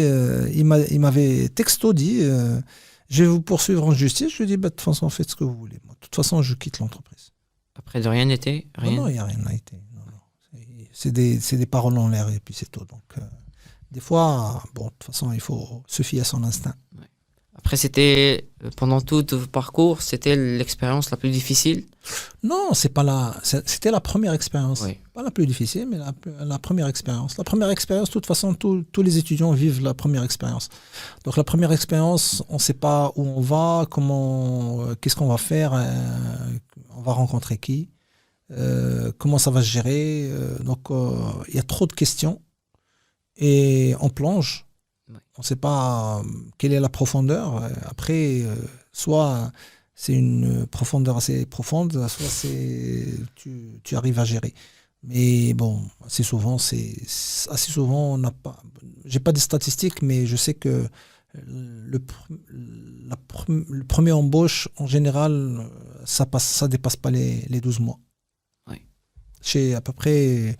S2: il m'avait texto dit, je vais vous poursuivre en justice. Je lui ai dit, bah, de toute façon, faites ce que vous voulez. Moi, de toute façon, je quitte l'entreprise.
S1: Après, de rien n'était?
S2: Non,
S1: Rien?
S2: non, il n'y a rien n'a été. Non, non. C'est des paroles en l'air et puis c'est tout. Donc, des fois, bon, de toute façon, il faut se fier à son instinct.
S1: Après, c'était, pendant tout votre parcours, c'était l'expérience la plus difficile?
S2: Non, c'était la première expérience.
S1: Oui.
S2: Pas la plus difficile, mais la première expérience. La première expérience, de toute façon, tous les étudiants vivent la première expérience. Donc la première expérience, on ne sait pas où on va, qu'est-ce qu'on va faire, on va rencontrer qui, comment ça va se gérer. Donc il y a trop de questions et on plonge.
S1: Ouais.
S2: On ne sait pas quelle est la profondeur. Après, soit c'est une profondeur assez profonde, soit tu arrives à gérer. Mais bon, assez souvent, on n'a pas. J'ai pas de statistiques, mais je sais que le premier embauche, en général, ça dépasse pas les 12 mois.
S1: Oui.
S2: Chez à peu près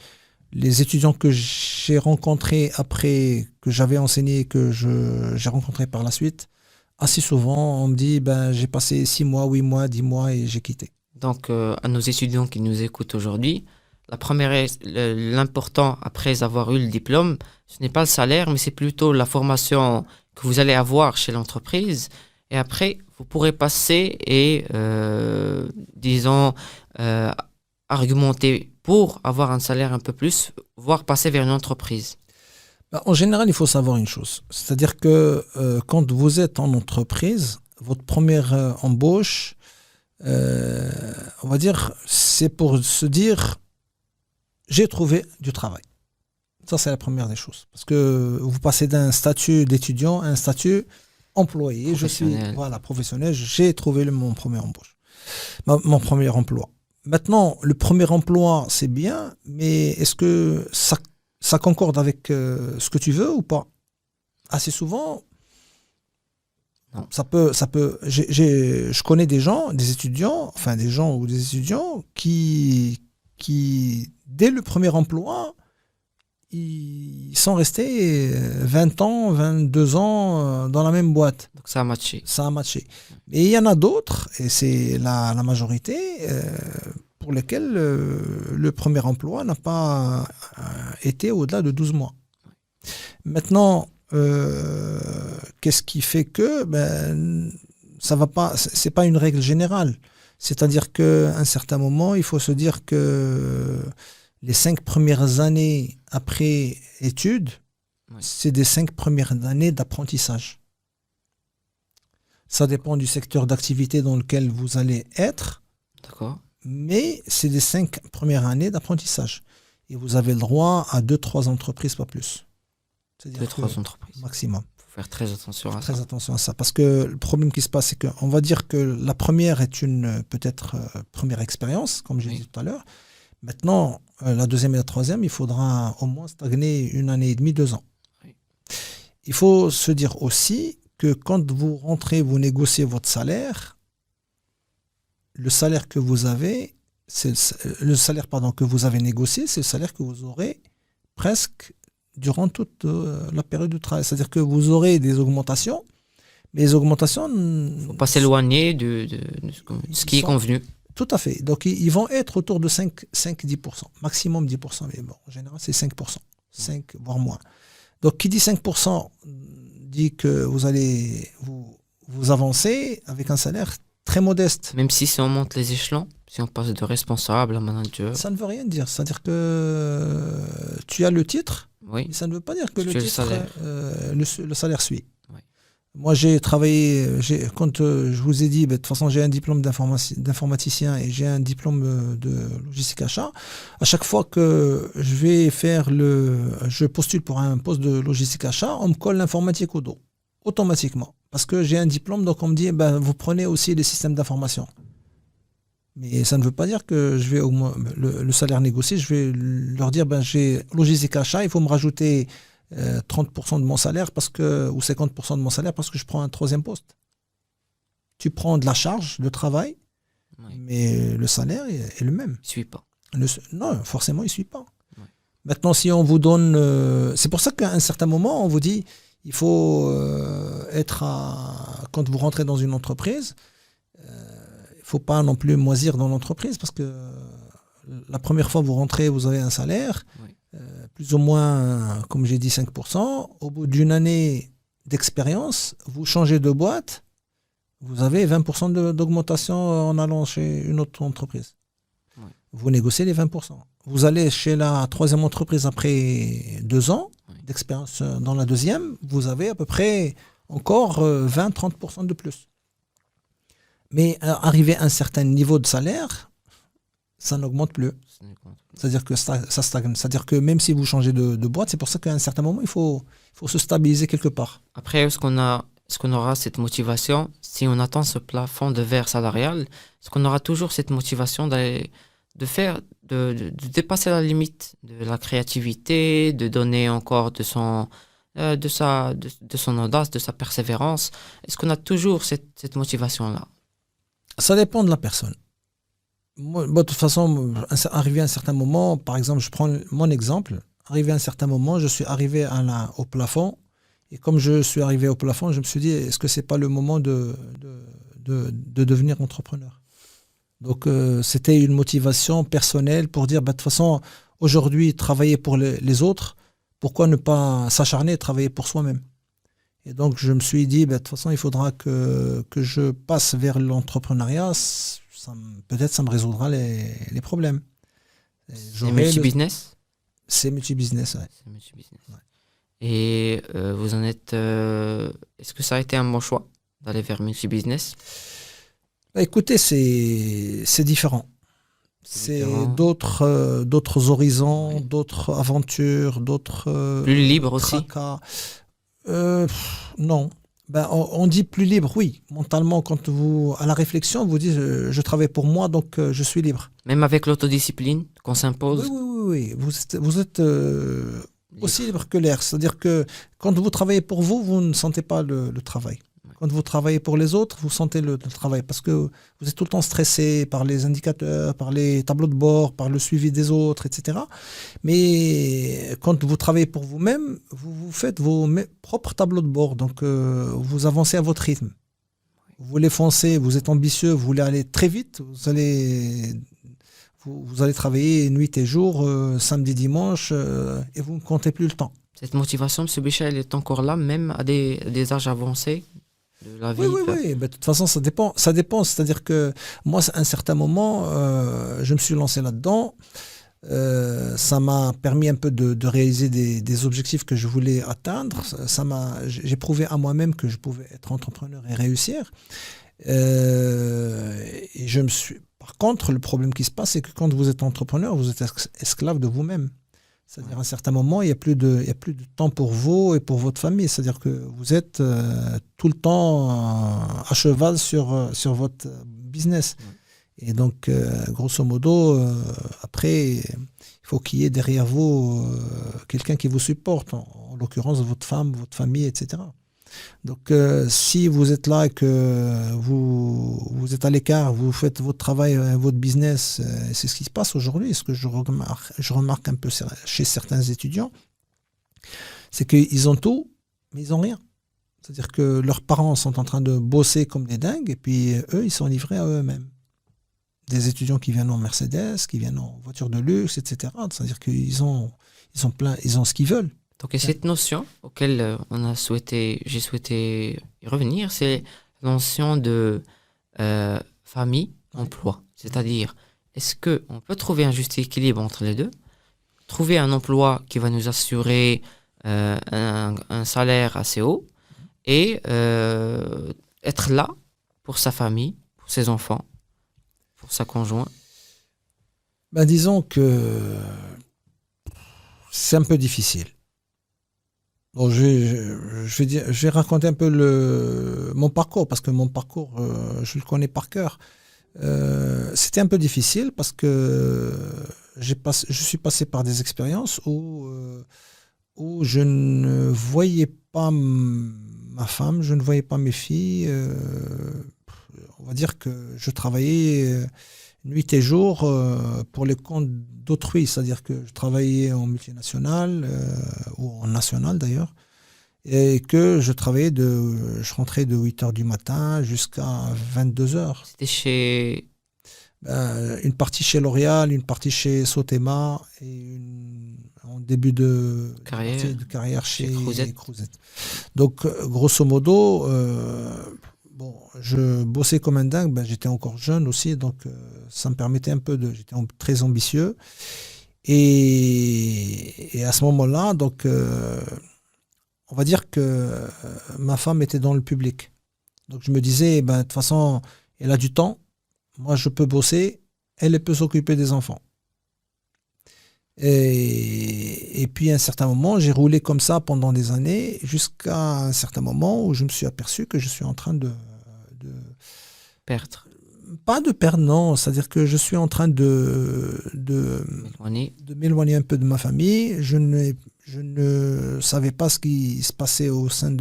S2: les étudiants que j'ai rencontrés après, que j'avais enseigné, j'ai rencontrés par la suite, assez souvent, on me dit, ben, j'ai passé 6 mois, 8 mois, 10 mois et j'ai quitté.
S1: Donc, à nos étudiants qui nous écoutent aujourd'hui, l'important après avoir eu le diplôme, ce n'est pas le salaire, mais c'est plutôt la formation que vous allez avoir chez l'entreprise. Et après, vous pourrez passer et, disons, argumenter pour avoir un salaire un peu plus, voire passer vers une entreprise.
S2: Ben, en général, il faut savoir une chose. C'est-à-dire que quand vous êtes en entreprise, votre première embauche, on va dire, c'est pour se dire, j'ai trouvé du travail. Ça, c'est la première des choses. Parce que vous passez d'un statut d'étudiant à un statut employé. Je suis professionnel. J'ai trouvé mon premier embauche, mon premier emploi. Maintenant, le premier emploi, c'est bien, mais est-ce que ça concorde avec ce que tu veux ou pas? Assez souvent,
S1: non.
S2: Ça peut. Je connais des gens, des étudiants qui, dès le premier emploi, ils sont restés 20 ans, 22 ans dans la même boîte.
S1: Donc ça a matché.
S2: Ça a matché. Et il y en a d'autres, et c'est la majorité, pour lesquels le premier emploi n'a pas été au-delà de 12 mois. Maintenant, qu'est-ce qui fait que ça va pas, c'est pas une règle générale. C'est-à-dire qu'à un certain moment, il faut se dire que les 5 premières années après études, c'est des 5 premières années d'apprentissage. Ça dépend du secteur d'activité dans lequel vous allez être.
S1: D'accord.
S2: Mais c'est des 5 premières années d'apprentissage. Et vous avez le droit à 2-3 entreprises, pas plus.
S1: 2-3 entreprises.
S2: Maximum.
S1: Il faut faire très attention à ça.
S2: Très attention à ça. Parce que le problème qui se passe, c'est qu'on va dire que la première est une peut-être première expérience, comme j'ai dit tout à l'heure. Maintenant, la deuxième et la troisième, il faudra au moins stagner 1 année et demie, 2 ans.
S1: Oui.
S2: Il faut se dire aussi que quand vous rentrez, vous négociez votre salaire, le salaire que vous avez, que vous avez négocié, c'est le salaire que vous aurez presque durant toute la période de travail. C'est-à-dire que vous aurez des augmentations, mais les augmentations...
S1: Il ne faut pas s'éloigner de ce qui est convenu.
S2: Tout à fait. Donc, ils vont être autour de 5-10%, maximum 10%, mais bon, en général, c'est 5%, 5, voire moins. Donc, qui dit 5% dit que vous allez vous avancer avec un salaire très modeste.
S1: Même si on monte les échelons, si on passe de responsable à manager.
S2: Ça ne veut rien dire. C'est-à-dire que tu as le titre,
S1: oui.
S2: mais ça ne veut pas dire que le salaire suit.
S1: Oui.
S2: Moi, j'ai travaillé, quand je vous ai dit, de toute façon, j'ai un diplôme d'informaticien et j'ai un diplôme de logistique achat. À chaque fois que je postule pour un poste de logistique achat, on me colle l'informatique au dos, automatiquement. Parce que j'ai un diplôme, donc on me dit, vous prenez aussi les systèmes d'information. Mais ça ne veut pas dire que je vais le salaire négocié, je vais leur dire, j'ai logistique achat, il faut me rajouter 30% de mon salaire ou 50% de mon salaire parce que je prends un troisième poste. Tu prends de la charge de travail,
S1: Oui.
S2: mais le salaire est le même.
S1: Il ne suit pas.
S2: Non, forcément, il ne suit pas.
S1: Oui.
S2: Maintenant, si on vous donne... c'est pour ça qu'à un certain moment, on vous dit, il faut quand vous rentrez dans une entreprise, il ne faut pas non plus moisir dans l'entreprise parce que la première fois vous rentrez, vous avez un salaire,
S1: Oui.
S2: plus ou moins, comme j'ai dit, 5%. Au bout d'une année d'expérience, vous changez de boîte, vous avez 20% d'augmentation en allant chez une autre entreprise.
S1: Oui.
S2: Vous négociez les 20%. Vous allez chez la troisième entreprise après 2 ans d'expérience dans la deuxième, vous avez à peu près encore 20-30% de plus. Mais arrivé à un certain niveau de salaire, ça n'augmente plus. C'est-à-dire que ça stagne. C'est-à-dire que même si vous changez de boîte, c'est pour ça qu'à un certain moment, il faut se stabiliser quelque part.
S1: Après, est-ce qu'on aura cette motivation, si on atteint ce plafond de verre salarial, est-ce qu'on aura toujours cette motivation de dépasser la limite de la créativité, de donner encore de son audace, de sa persévérance? Est-ce qu'on a toujours cette motivation-là?
S2: Ça dépend de la personne. Moi, de toute façon, arrivé à un certain moment, par exemple, je prends mon exemple, arrivé à un certain moment, je suis arrivé au plafond, et comme je suis arrivé au plafond, je me suis dit, est-ce que c'est pas le moment de devenir entrepreneur? Donc, c'était une motivation personnelle pour dire, de toute façon, aujourd'hui, travailler pour les autres, pourquoi ne pas s'acharner et travailler pour soi-même? Et donc, je me suis dit, de toute façon, il faudra que je passe vers l'entrepreneuriat. Peut-être ça me résoudra les problèmes.
S1: C'est multi-business?
S2: C'est multi-business, ouais.
S1: C'est multi-business. Ouais. Et vous en êtes... est-ce que ça a été un bon choix d'aller vers multi-business?
S2: Écoutez, c'est différent. C'est d'autres horizons, d'autres aventures, d'autres...
S1: Plus libre aussi?
S2: Non. On dit plus libre, oui. Mentalement, quand à la réflexion, vous dites je travaille pour moi, donc je suis libre.
S1: Même avec l'autodiscipline qu'on s'impose?
S2: Oui. Vous êtes aussi libre que l'air. C'est-à-dire que quand vous travaillez pour vous, vous ne sentez pas le travail. Quand vous travaillez pour les autres, vous sentez le travail parce que vous êtes tout le temps stressé par les indicateurs, par les tableaux de bord, par le suivi des autres, etc. Mais quand vous travaillez pour vous-même, vous faites vos propres tableaux de bord. Donc, vous avancez à votre rythme. Vous voulez foncer, vous êtes ambitieux, vous voulez aller très vite, vous allez travailler nuit et jour, samedi, dimanche, et vous ne comptez plus le temps.
S1: Cette motivation, M. Béchat, elle est encore là, même à des âges avancés de la vie?
S2: Oui. De toute façon, ça dépend. C'est-à-dire que moi, à un certain moment, je me suis lancé là-dedans. Ça m'a permis un peu de réaliser des objectifs que je voulais atteindre. J'ai prouvé à moi-même que je pouvais être entrepreneur et réussir. Et par contre, le problème qui se passe, c'est que quand vous êtes entrepreneur, vous êtes esclave de vous-même. C'est-à-dire, à un certain moment, il n'y a plus de temps pour vous et pour votre famille. C'est-à-dire que vous êtes tout le temps à cheval sur votre business. Et donc, grosso modo, après, il faut qu'il y ait derrière vous quelqu'un qui vous supporte, en l'occurrence votre femme, votre famille, etc. Donc, si vous êtes là et que vous êtes à l'écart, vous faites votre travail, votre business, c'est ce qui se passe aujourd'hui. Ce que je remarque un peu chez certains étudiants, c'est qu'ils ont tout, mais ils n'ont rien. C'est-à-dire que leurs parents sont en train de bosser comme des dingues, et puis eux, ils sont livrés à eux-mêmes. Des étudiants qui viennent en Mercedes, qui viennent en voiture de luxe, etc. C'est-à-dire qu'ils ont ce qu'ils veulent.
S1: Donc, et cette notion auquel j'ai souhaité y revenir, c'est la notion de famille, emploi. C'est-à-dire, est-ce qu'on peut trouver un juste équilibre entre les deux? Trouver un emploi qui va nous assurer un salaire assez haut et être là pour sa famille, pour ses enfants, pour sa conjointe?
S2: Ben, disons que c'est un peu difficile. Bon, je vais raconter un peu mon parcours, parce que mon parcours, je le connais par cœur. C'était un peu difficile parce que je suis passé par des expériences où je ne voyais pas ma femme, je ne voyais pas mes filles. On va dire que je travaillais nuit et jour pour les comptes d'autrui, c'est-à-dire que je travaillais en multinationale ou en national d'ailleurs, et que je rentrais de 8 heures du matin jusqu'à 22 heures.
S1: C'était chez
S2: Une partie chez L'Oréal, une partie chez Sotema et en début de
S1: carrière,
S2: partie de carrière
S1: chez
S2: chez
S1: Crouzet.
S2: Crouzet. Donc, grosso modo, bon, je bossais comme un dingue. Ben, j'étais encore jeune aussi, donc ça me permettait un peu j'étais très ambitieux. Et à ce moment-là, donc, on va dire que ma femme était dans le public. Donc, je me disais, ben, de toute façon, elle a du temps. Moi, je peux bosser, elle peut s'occuper des enfants. Et puis, à un certain moment, j'ai roulé comme ça pendant des années, jusqu'à un certain moment où je me suis aperçu que je suis en train de
S1: Perdre.
S2: pas de perdre, non. C'est-à-dire que je suis en train
S1: Éloigné.
S2: de m'éloigner un peu de ma famille. Je ne savais pas ce qui se passait au sein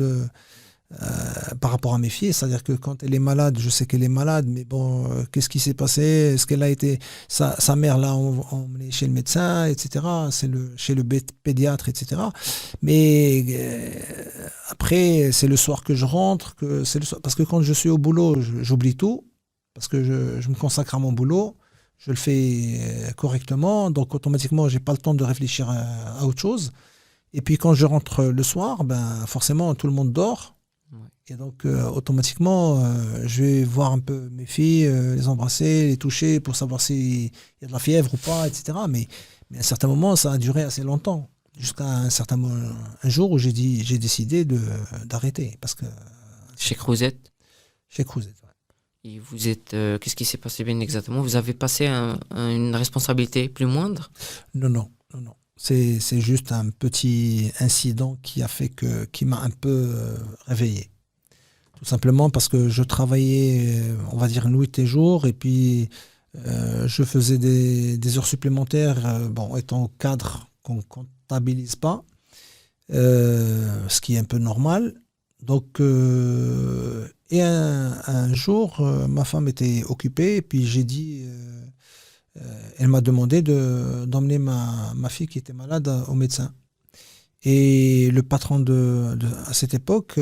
S2: par rapport à mes filles, c'est-à-dire que quand elle est malade, je sais qu'elle est malade, mais bon, qu'est-ce qui s'est passé? Est-ce qu'elle a été, sa mère l'a emmenée chez le médecin, etc., chez le pédiatre, etc. Mais après, c'est le soir que je rentre, parce que quand je suis au boulot, j'oublie tout, parce que je me consacre à mon boulot, je le fais correctement, donc automatiquement, j'ai pas le temps de réfléchir à autre chose. Et puis quand je rentre le soir, ben forcément, tout le monde dort. Et donc, automatiquement, je vais voir un peu mes filles, les embrasser, les toucher pour savoir s'il y a de la fièvre ou pas, etc. Mais à un certain moment, ça a duré assez longtemps. Jusqu'à un jour où j'ai décidé d'arrêter. Parce que
S1: Chez Crouzet.
S2: chez Crouzet. Ouais.
S1: Et vous êtes. Qu'est-ce qui s'est passé bien exactement? Vous avez passé une responsabilité plus moindre?
S2: Non. C'est juste un petit incident qui m'a un peu réveillé. Tout simplement parce que je travaillais, on va dire, nuit et jour, et puis je faisais des heures supplémentaires, bon, étant cadre qu'on ne comptabilise pas, ce qui est un peu normal. Donc, et un jour, ma femme était occupée, et puis j'ai dit, elle m'a demandé d'emmener ma fille qui était malade au médecin. Et le patron à cette époque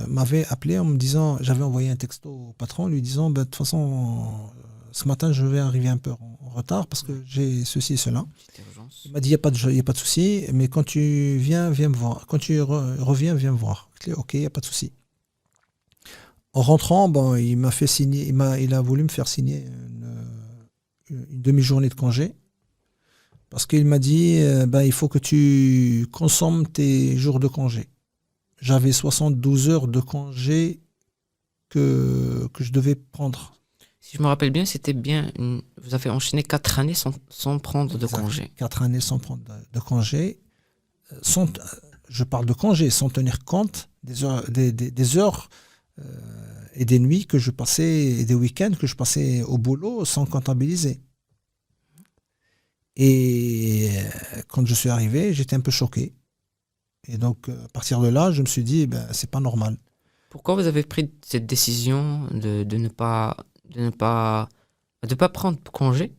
S2: m'avait appelé en me disant, j'avais envoyé un texto au patron lui disant, bah, de toute façon, ce matin, je vais arriver un peu en retard parce que j'ai ceci et cela. Il m'a dit, il n'y a pas de souci, mais quand tu viens me voir. Quand tu reviens, viens me voir. Je lui ai dit, ok, il n'y a pas de souci. En rentrant, bon, il m'a fait signer, il a voulu me faire signer une demi-journée de congé. Parce qu'il m'a dit, il faut que tu consommes tes jours de congé. J'avais 72 heures de congé que je devais prendre.
S1: Si je me rappelle bien, c'était bien. Vous avez enchaîné 4 années sans prendre de congé.
S2: 4 années sans prendre de congé. Je parle de congé, sans tenir compte des heures et des nuits que je passais, et des week-ends que je passais au boulot sans comptabiliser. Et quand je suis arrivé, j'étais un peu choqué. Et donc, à partir de là, je me suis dit, c'est pas normal.
S1: Pourquoi vous avez pris cette décision de ne pas prendre congé?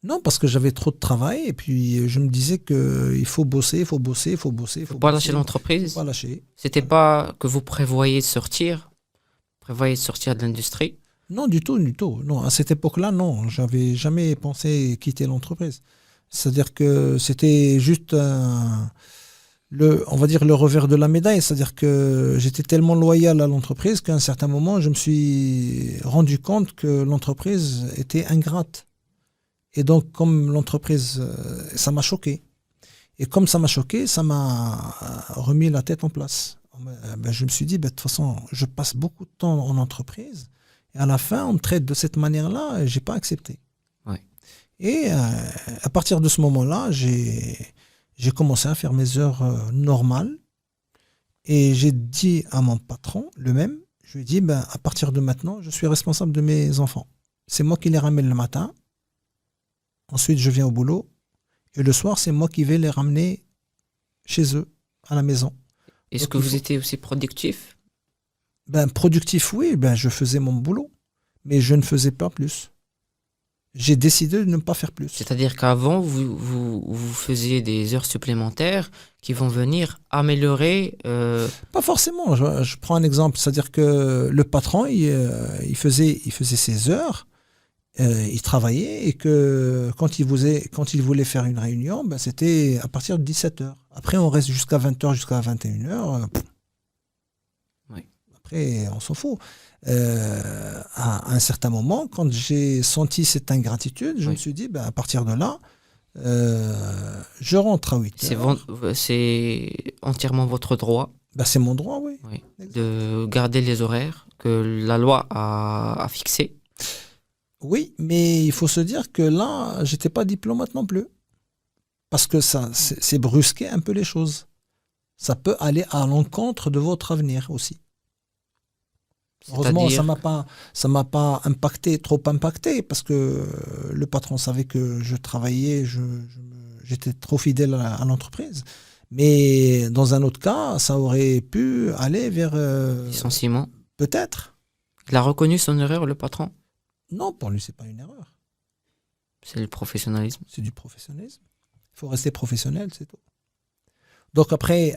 S2: Non, parce que j'avais trop de travail. Et puis, je me disais qu'il faut bosser, il faut bosser.
S1: Faut pas lâcher l'entreprise?
S2: Faut pas lâcher.
S1: C'était pas que vous prévoyez de sortir de l'industrie?
S2: Non, du tout. Non, à cette époque-là, non. J'avais jamais pensé quitter l'entreprise. C'est-à-dire que c'était juste on va dire le revers de la médaille. C'est-à-dire que j'étais tellement loyal à l'entreprise qu'à un certain moment, je me suis rendu compte que l'entreprise était ingrate. Et donc, comme l'entreprise, ça m'a choqué. Et comme ça m'a choqué, ça m'a remis la tête en place. Je me suis dit, de toute façon, je passe beaucoup de temps en entreprise et à la fin, on me traite de cette manière-là et je n'ai pas accepté.
S1: Ouais.
S2: Et à partir de ce moment-là, j'ai commencé à faire mes heures normales et j'ai dit à mon patron, le même, je lui ai dit, à partir de maintenant, je suis responsable de mes enfants. C'est moi qui les ramène le matin. Ensuite, je viens au boulot. Et le soir, c'est moi qui vais les ramener chez eux, à la maison.
S1: Est-ce
S2: Donc,
S1: que vous étiez aussi productif?
S2: Productif, oui, je faisais mon boulot. Mais je ne faisais pas plus. J'ai décidé de ne pas faire plus.
S1: C'est-à-dire qu'avant, vous faisiez des heures supplémentaires qui vont venir améliorer...
S2: Pas forcément. Je prends un exemple. C'est-à-dire que le patron, il faisait ses heures. Il travaillait et que quand il voulait faire une réunion, c'était à partir de 17h. Après, on reste jusqu'à 20h, jusqu'à 21h.
S1: Oui.
S2: Après, on s'en fout. À un certain moment, quand j'ai senti cette ingratitude, je me suis dit, à partir de là, je rentre à 8h.
S1: C'est entièrement votre droit.
S2: C'est mon droit, oui.
S1: De garder les horaires que la loi a fixés.
S2: Oui, mais il faut se dire que là, j'étais pas diplomate non plus. Parce que ça, c'est brusquer un peu les choses. Ça peut aller à l'encontre de votre avenir aussi. Heureusement, ça m'a pas trop impacté, parce que le patron savait que je travaillais, j'étais trop fidèle à l'entreprise. Mais dans un autre cas, ça aurait pu aller vers...
S1: licenciement.
S2: Peut-être.
S1: Il a reconnu son erreur, le patron?
S2: Non, pour lui, c'est pas une erreur.
S1: C'est le professionnalisme.
S2: C'est du professionnalisme. Il faut rester professionnel, c'est tout. Donc après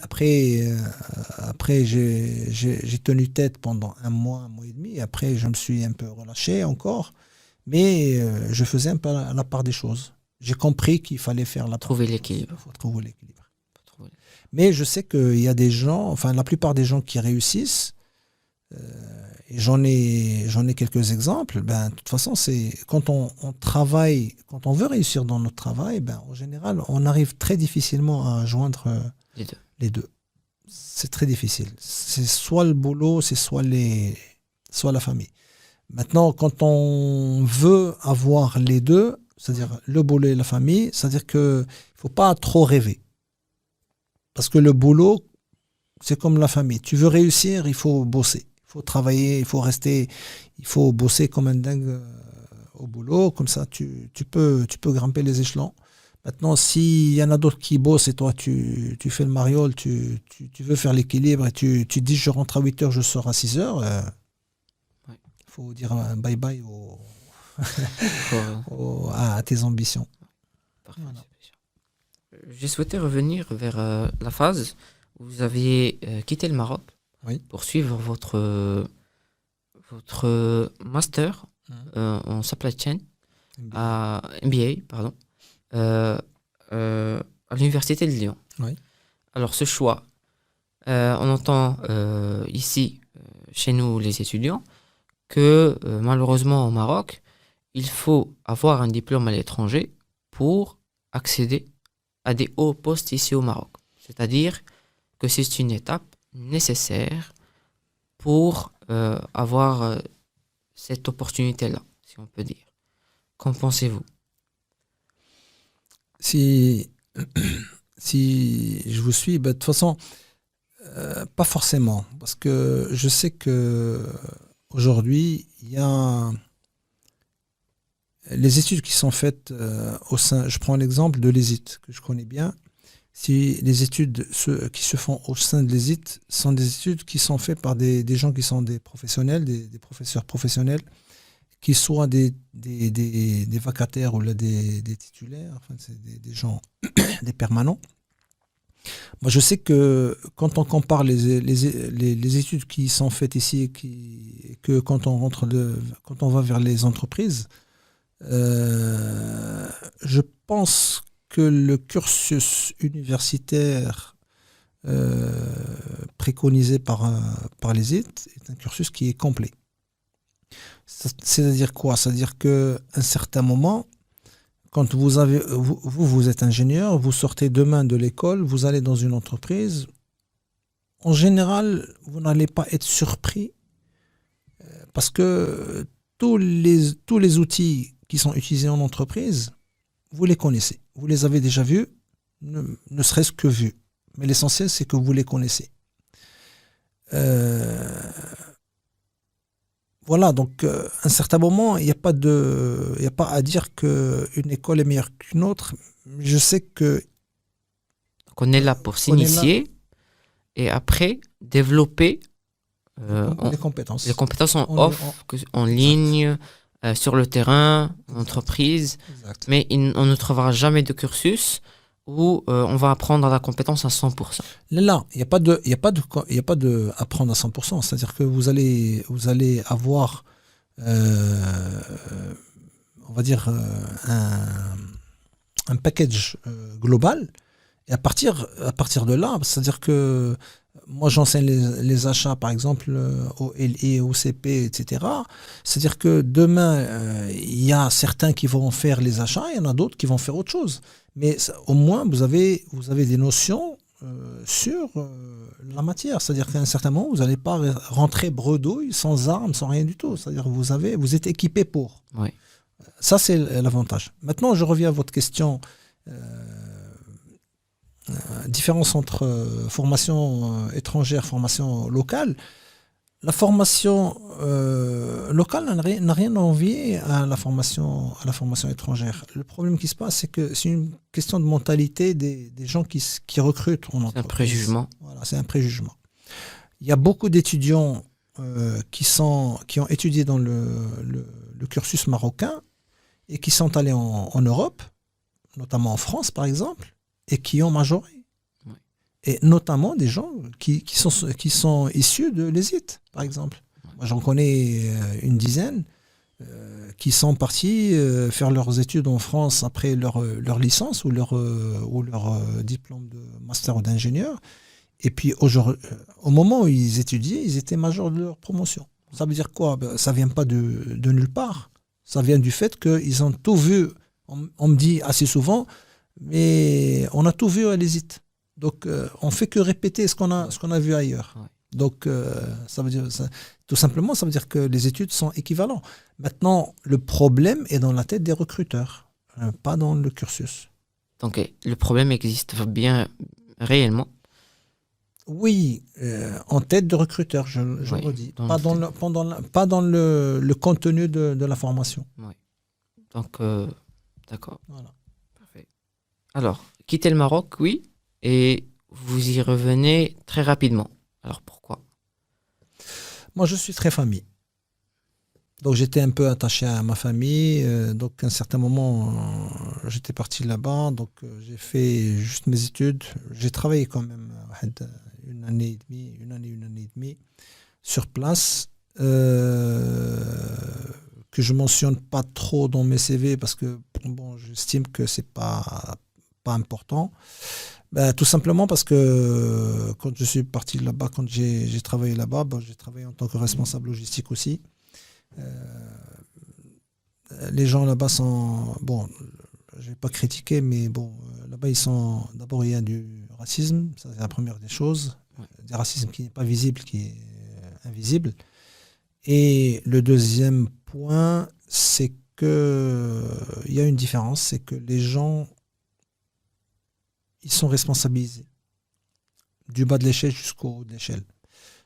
S2: j'ai tenu tête pendant un mois et demi. Après, je me suis un peu relâché encore. Mais je faisais un peu la part des choses. J'ai compris qu'il fallait faire
S1: trouver l'équilibre.
S2: Il faut trouver l'équilibre. Mais je sais qu'il y a des gens, enfin la plupart des gens qui réussissent, et j'en ai quelques exemples. De toute façon, c'est quand on travaille, quand on veut réussir dans notre travail, en général, on arrive très difficilement à joindre les deux. C'est très difficile. C'est soit le boulot, c'est soit la famille. Maintenant, quand on veut avoir les deux, c'est-à-dire le boulot et la famille, c'est-à-dire qu'il ne faut pas trop rêver. Parce que le boulot, c'est comme la famille. Tu veux réussir, il faut bosser. Il faut travailler, il faut bosser comme un dingue au boulot. Comme ça, tu peux grimper les échelons. Maintenant, s'il y en a d'autres qui bossent et toi, tu fais le mariole, tu veux faire l'équilibre et tu dis je rentre à 8h, je sors à 6h, il faut dire bye-bye à tes ambitions.
S1: Parfait. Voilà. J'ai souhaité revenir vers la phase où vous aviez quitté le Maroc pour suivre votre master en supply chain à MBA, pardon. À l'université de Lyon.
S2: Oui.
S1: Alors ce choix, on entend ici, chez nous les étudiants, que malheureusement au Maroc, il faut avoir un diplôme à l'étranger pour accéder à des hauts postes ici au Maroc. C'est-à-dire que c'est une étape nécessaire pour avoir cette opportunité-là, si on peut dire. Qu'en pensez-vous ?
S2: Si je vous suis, de toute façon, pas forcément, parce que je sais que aujourd'hui, il y a les études qui sont faites au sein. Je prends l'exemple de l'ESIT que je connais bien. Si les études qui se font au sein de l'ESIT sont des études qui sont faites par des gens qui sont des professionnels, des professeurs professionnels, qui soient des vacataires ou là des titulaires, enfin c'est des gens, des permanents. Moi, je sais que quand on compare les études qui sont faites ici, que quand on va vers les entreprises, je pense que le cursus universitaire préconisé par l'ESIT est un cursus qui est complet. C'est-à-dire quoi? C'est-à-dire qu'à un certain moment, quand vous êtes ingénieur, vous sortez demain de l'école, vous allez dans une entreprise, en général, vous n'allez pas être surpris parce que tous les outils qui sont utilisés en entreprise, vous les connaissez. Vous les avez déjà vus, ne serait-ce que vus. Mais l'essentiel, c'est que vous les connaissez. Voilà, donc à un certain moment, il n'y a pas à dire qu'une école est meilleure qu'une autre. Je sais que
S1: qu'on est là pour s'initier et après développer
S2: les
S1: compétences en ligne, sur le terrain, en entreprise.
S2: Exact.
S1: Mais on ne trouvera jamais de cursus où on va apprendre la compétence à 100%.
S2: Là, il n'y a pas de apprendre à 100%. C'est-à-dire que vous allez avoir, on va dire, un package global. Et à partir de là, c'est-à-dire que moi j'enseigne les achats par exemple au LI, au CP, etc. C'est-à-dire que demain, il y a certains qui vont faire les achats, il y en a d'autres qui vont faire autre chose. Mais au moins vous avez des notions sur la matière. C'est-à-dire qu'à un certain moment, vous n'allez pas rentrer bredouille, sans armes, sans rien du tout. C'est-à-dire que vous êtes équipé pour.
S1: Oui.
S2: Ça, c'est l'avantage. Maintenant, je reviens à votre question. Différence entre formation étrangère, formation locale. La formation locale n'a rien à envier à la formation étrangère. Le problème qui se passe, c'est que c'est une question de mentalité des gens qui recrutent en entreprise.
S1: C'est un préjugement.
S2: Voilà, c'est un préjugement. Il y a beaucoup d'étudiants qui ont étudié dans le cursus marocain et qui sont allés en Europe, notamment en France par exemple, et qui ont majoré. Oui. Et notamment des gens qui sont issus de l'ESIT, par exemple. Oui. Moi, j'en connais une dizaine qui sont partis faire leurs études en France après leur licence ou leur diplôme de master ou d'ingénieur. Et puis, au moment où ils étudiaient, ils étaient majors de leur promotion. Ça veut dire quoi ? Ça ne vient pas de nulle part. Ça vient du fait qu'ils ont tout vu. On me dit assez souvent, mais on a tout vu à l'ESIT. Donc, on ne fait que répéter ce qu'on a vu ailleurs. Ouais. Donc, tout simplement, ça veut dire que les études sont équivalentes. Maintenant, le problème est dans la tête des recruteurs, pas dans le cursus.
S1: Donc, le problème existe bien réellement.
S2: Oui, en tête de recruteurs, je
S1: oui,
S2: le redis. Pas dans le contenu de la formation.
S1: Oui. Donc, d'accord.
S2: Voilà.
S1: Alors, quitter le Maroc, oui, et vous y revenez très rapidement. Alors, pourquoi ?
S2: Moi, je suis très famille. Donc, j'étais un peu attaché à ma famille. Donc, à un certain moment, j'étais parti là-bas. Donc, j'ai fait juste mes études. J'ai travaillé quand même une année et demie sur place. Que je mentionne pas trop dans mes CV parce que bon, j'estime que c'est pas important. Tout simplement parce que quand je suis parti là-bas, quand j'ai travaillé là-bas, j'ai travaillé en tant que responsable logistique aussi. Les gens là-bas sont... Bon, je vais pas critiquer, mais bon, là-bas, d'abord, il y a du racisme, ça c'est la première des choses. Du racisme qui n'est pas visible, qui est invisible. Et le deuxième point, c'est que il y a une différence, c'est que les gens ils sont responsabilisés du bas de l'échelle jusqu'au haut de l'échelle.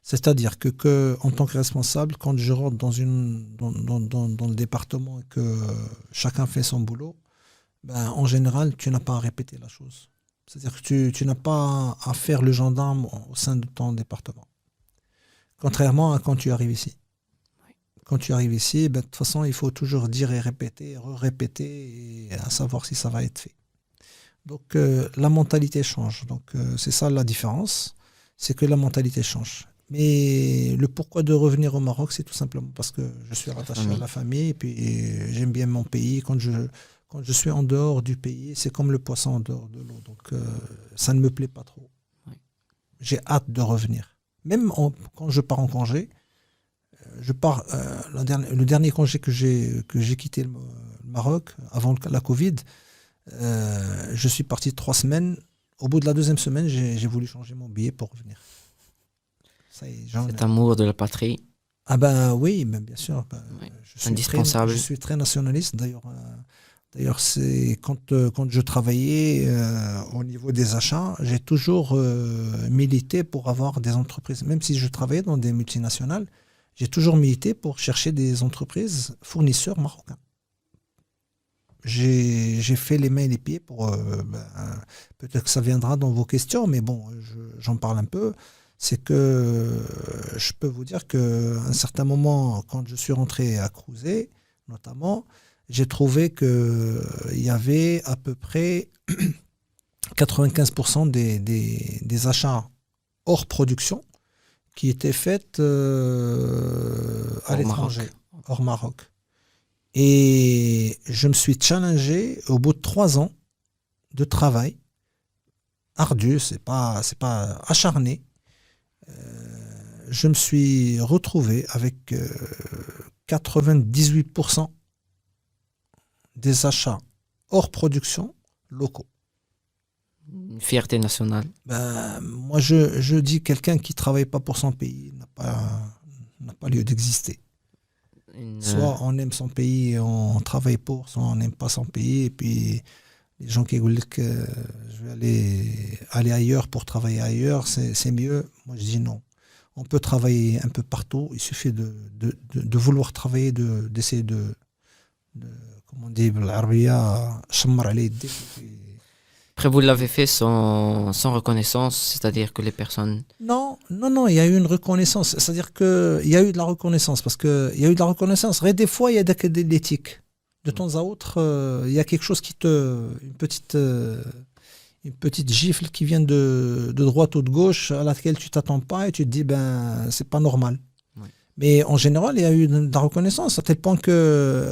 S2: C'est-à-dire que en tant que responsable, quand je rentre dans le département et que chacun fait son boulot, en général, tu n'as pas à répéter la chose. C'est-à-dire que tu n'as pas à faire le gendarme au sein de ton département. Contrairement à quand tu arrives ici. Quand tu arrives ici, de toute façon, il faut toujours dire et répéter, répéter, et à savoir si ça va être fait. Donc, la mentalité change. Donc, c'est ça la différence, c'est que la mentalité change. Mais le pourquoi de revenir au Maroc, c'est tout simplement parce que je suis rattaché à la famille et puis j'aime bien mon pays. Quand je suis en dehors du pays, c'est comme le poisson en dehors de l'eau. Donc, ça ne me plaît pas trop. Oui. J'ai hâte de revenir. Même quand je pars en congé, je pars, le dernier congé que j'ai quitté le Maroc, avant la Covid, je suis parti 3 semaines. Au bout de la 2e semaine, j'ai voulu changer mon billet pour revenir. Ça y est,
S1: Cet amour de la patrie.
S2: Ah ben oui, ben bien sûr. Ben,
S1: Oui,
S2: je suis
S1: indispensable.
S2: je suis très nationaliste. D'ailleurs, c'est quand je travaillais au niveau des achats, j'ai toujours milité pour avoir des entreprises. Même si je travaillais dans des multinationales, j'ai toujours milité pour chercher des entreprises fournisseurs marocains. J'ai fait les mains et les pieds pour. Peut-être que ça viendra dans vos questions, mais bon, j'en parle un peu. C'est que je peux vous dire qu'à un certain moment, quand je suis rentré à Crozet, notamment, j'ai trouvé qu'il y avait à peu près 95% des achats hors production qui étaient faits à
S1: Au Maroc.
S2: l'étranger, hors Maroc. Et je me suis challengé au bout de 3 ans de travail ardu, c'est pas acharné. Je me suis retrouvé avec 98% des achats hors production locaux.
S1: Une fierté nationale.
S2: Ben, moi, je dis quelqu'un qui ne travaille pas pour son pays n'a pas lieu d'exister.
S1: Une,
S2: Soit on aime son pays et on travaille pour, soit on n'aime pas son pays. Et puis, les gens qui disent que je vais aller ailleurs pour travailler ailleurs, c'est mieux. Moi, je dis non. On peut travailler un peu partout. Il suffit de vouloir travailler, d'essayer comme on dit, بالعربية شمر عليه يديك.
S1: Après, vous l'avez fait sans reconnaissance, c'est-à-dire que les personnes.
S2: Non, non, non, il y a eu une reconnaissance. C'est-à-dire qu'il y a eu de la reconnaissance. Parce qu'il y a eu de la reconnaissance. Et des fois, il y a de l'éthique. De temps à autre, il y a quelque chose une petite gifle qui vient de droite ou de gauche à laquelle tu t'attends pas et tu te dis, ben, c'est pas normal.
S1: Ouais.
S2: Mais en général, il y a eu de la reconnaissance à tel point que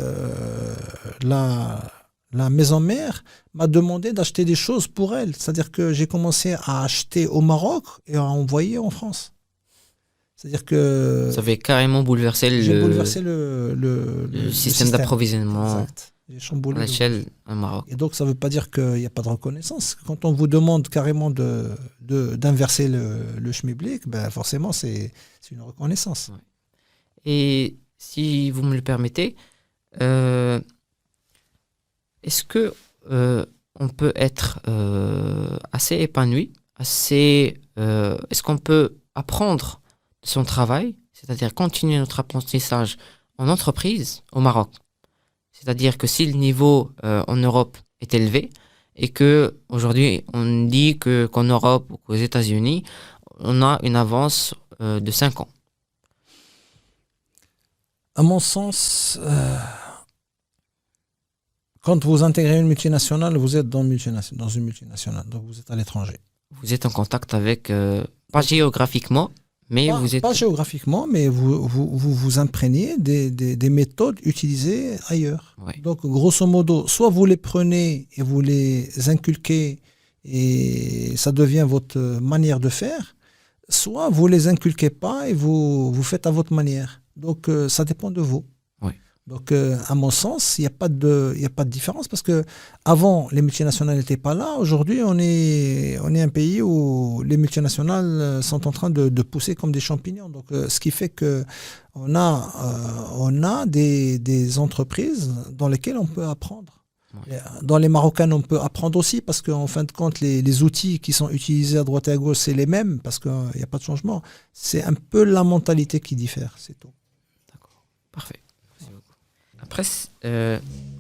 S2: la maison mère m'a demandé d'acheter des choses pour elle. C'est-à-dire que j'ai commencé à acheter au Maroc et à envoyer en France. C'est-à-dire que
S1: Ça avait carrément bouleversé
S2: j'ai bouleversé
S1: le système d'approvisionnement
S2: Exact. J'ai
S1: à
S2: chamboulé
S1: l'échelle au Maroc.
S2: Et donc, ça ne veut pas dire qu'il n'y a pas de reconnaissance. Quand on vous demande carrément d'inverser le schmilblick, ben forcément, c'est une reconnaissance.
S1: Ouais. Et si vous me le permettez, est-ce que on peut être assez épanoui, est-ce qu'on peut apprendre de son travail, c'est-à-dire continuer notre apprentissage en entreprise au Maroc? C'est-à-dire que si le niveau en Europe est élevé et que aujourd'hui on dit qu'en Europe ou qu'aux États-Unis, on a une avance de 5 ans.
S2: À mon sens, quand vous intégrez une multinationale, vous êtes dans une multinationale, donc vous êtes à l'étranger.
S1: Vous êtes en contact avec, pas géographiquement, mais vous êtes...
S2: Pas géographiquement, mais vous imprégnez des méthodes utilisées ailleurs.
S1: Ouais.
S2: Donc, grosso modo, soit vous les prenez et vous les inculquez et ça devient votre manière de faire, soit vous les inculquez pas et vous faites à votre manière. Donc, ça dépend de vous.
S1: Ouais.
S2: Donc, à mon sens, il n'y a pas de différence parce que avant, les multinationales n'étaient pas là. Aujourd'hui, on est un pays où les multinationales sont en train de pousser comme des champignons. Donc, ce qui fait que on a des entreprises dans lesquelles on peut apprendre. Ouais. Dans les Marocaines, on peut apprendre aussi parce qu'en fin de compte, les outils qui sont utilisés à droite et à gauche, c'est les mêmes parce qu'il n'y a pas de changement. C'est un peu la mentalité qui diffère, c'est tout.
S1: D'accord, parfait. Après,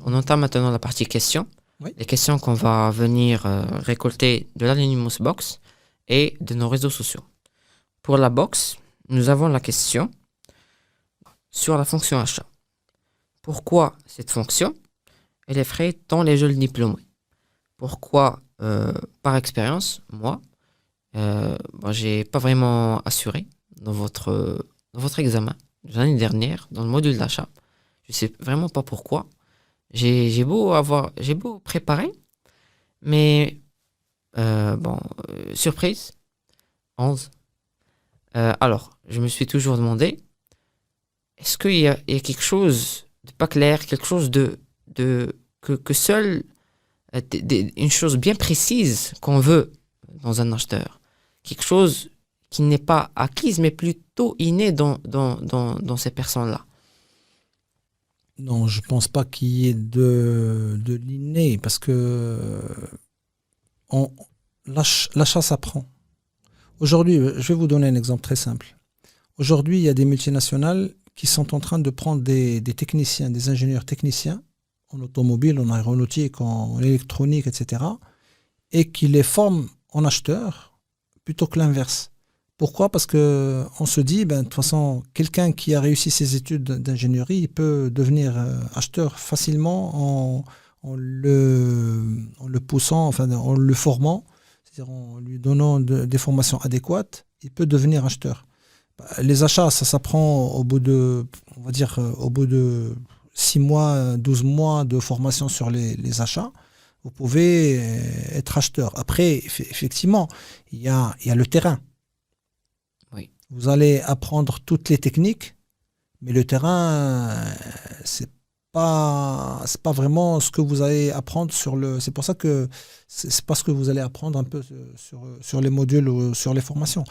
S1: on entame maintenant la partie questions. Oui. Les questions qu'on va venir récolter de l'Anonymous Box et de nos réseaux sociaux. Pour la box, nous avons la question sur la fonction achat. Pourquoi cette fonction elle effraie tant les jeunes diplômés? Pourquoi, par expérience, moi, j'ai pas vraiment assuré dans votre examen de l'année dernière, dans le module d'achat. Je sais vraiment pas pourquoi. J'ai beau préparer, mais surprise, 11. Alors, je me suis toujours demandé, est-ce qu'il y a quelque chose de pas clair, quelque chose que seul une chose bien précise qu'on veut dans un acheteur, quelque chose qui n'est pas acquise, mais plutôt innée dans ces personnes-là?
S2: Non, je pense pas qu'il y ait de l'inné, parce que on, l'achat s'apprend. Aujourd'hui, je vais vous donner un exemple très simple. Aujourd'hui, il y a des multinationales qui sont en train de prendre des techniciens, des ingénieurs techniciens en automobile, en aéronautique, en électronique, etc., et qui les forment en acheteurs plutôt que l'inverse. Pourquoi? Parce que on se dit, de toute façon, quelqu'un qui a réussi ses études d'ingénierie, il peut devenir acheteur facilement en le poussant, enfin, en le formant, c'est-à-dire en lui donnant des formations adéquates, il peut devenir acheteur. Les achats, ça s'apprend on va dire, au bout de 6 mois, 12 mois de formation sur les achats. Vous pouvez être acheteur. Après, effectivement, il y a le terrain.
S1: Oui.
S2: Vous allez apprendre toutes les techniques, mais le terrain, c'est pas vraiment ce que vous allez apprendre c'est pour ça que c'est pas ce que vous allez apprendre un peu sur les modules ou sur les formations.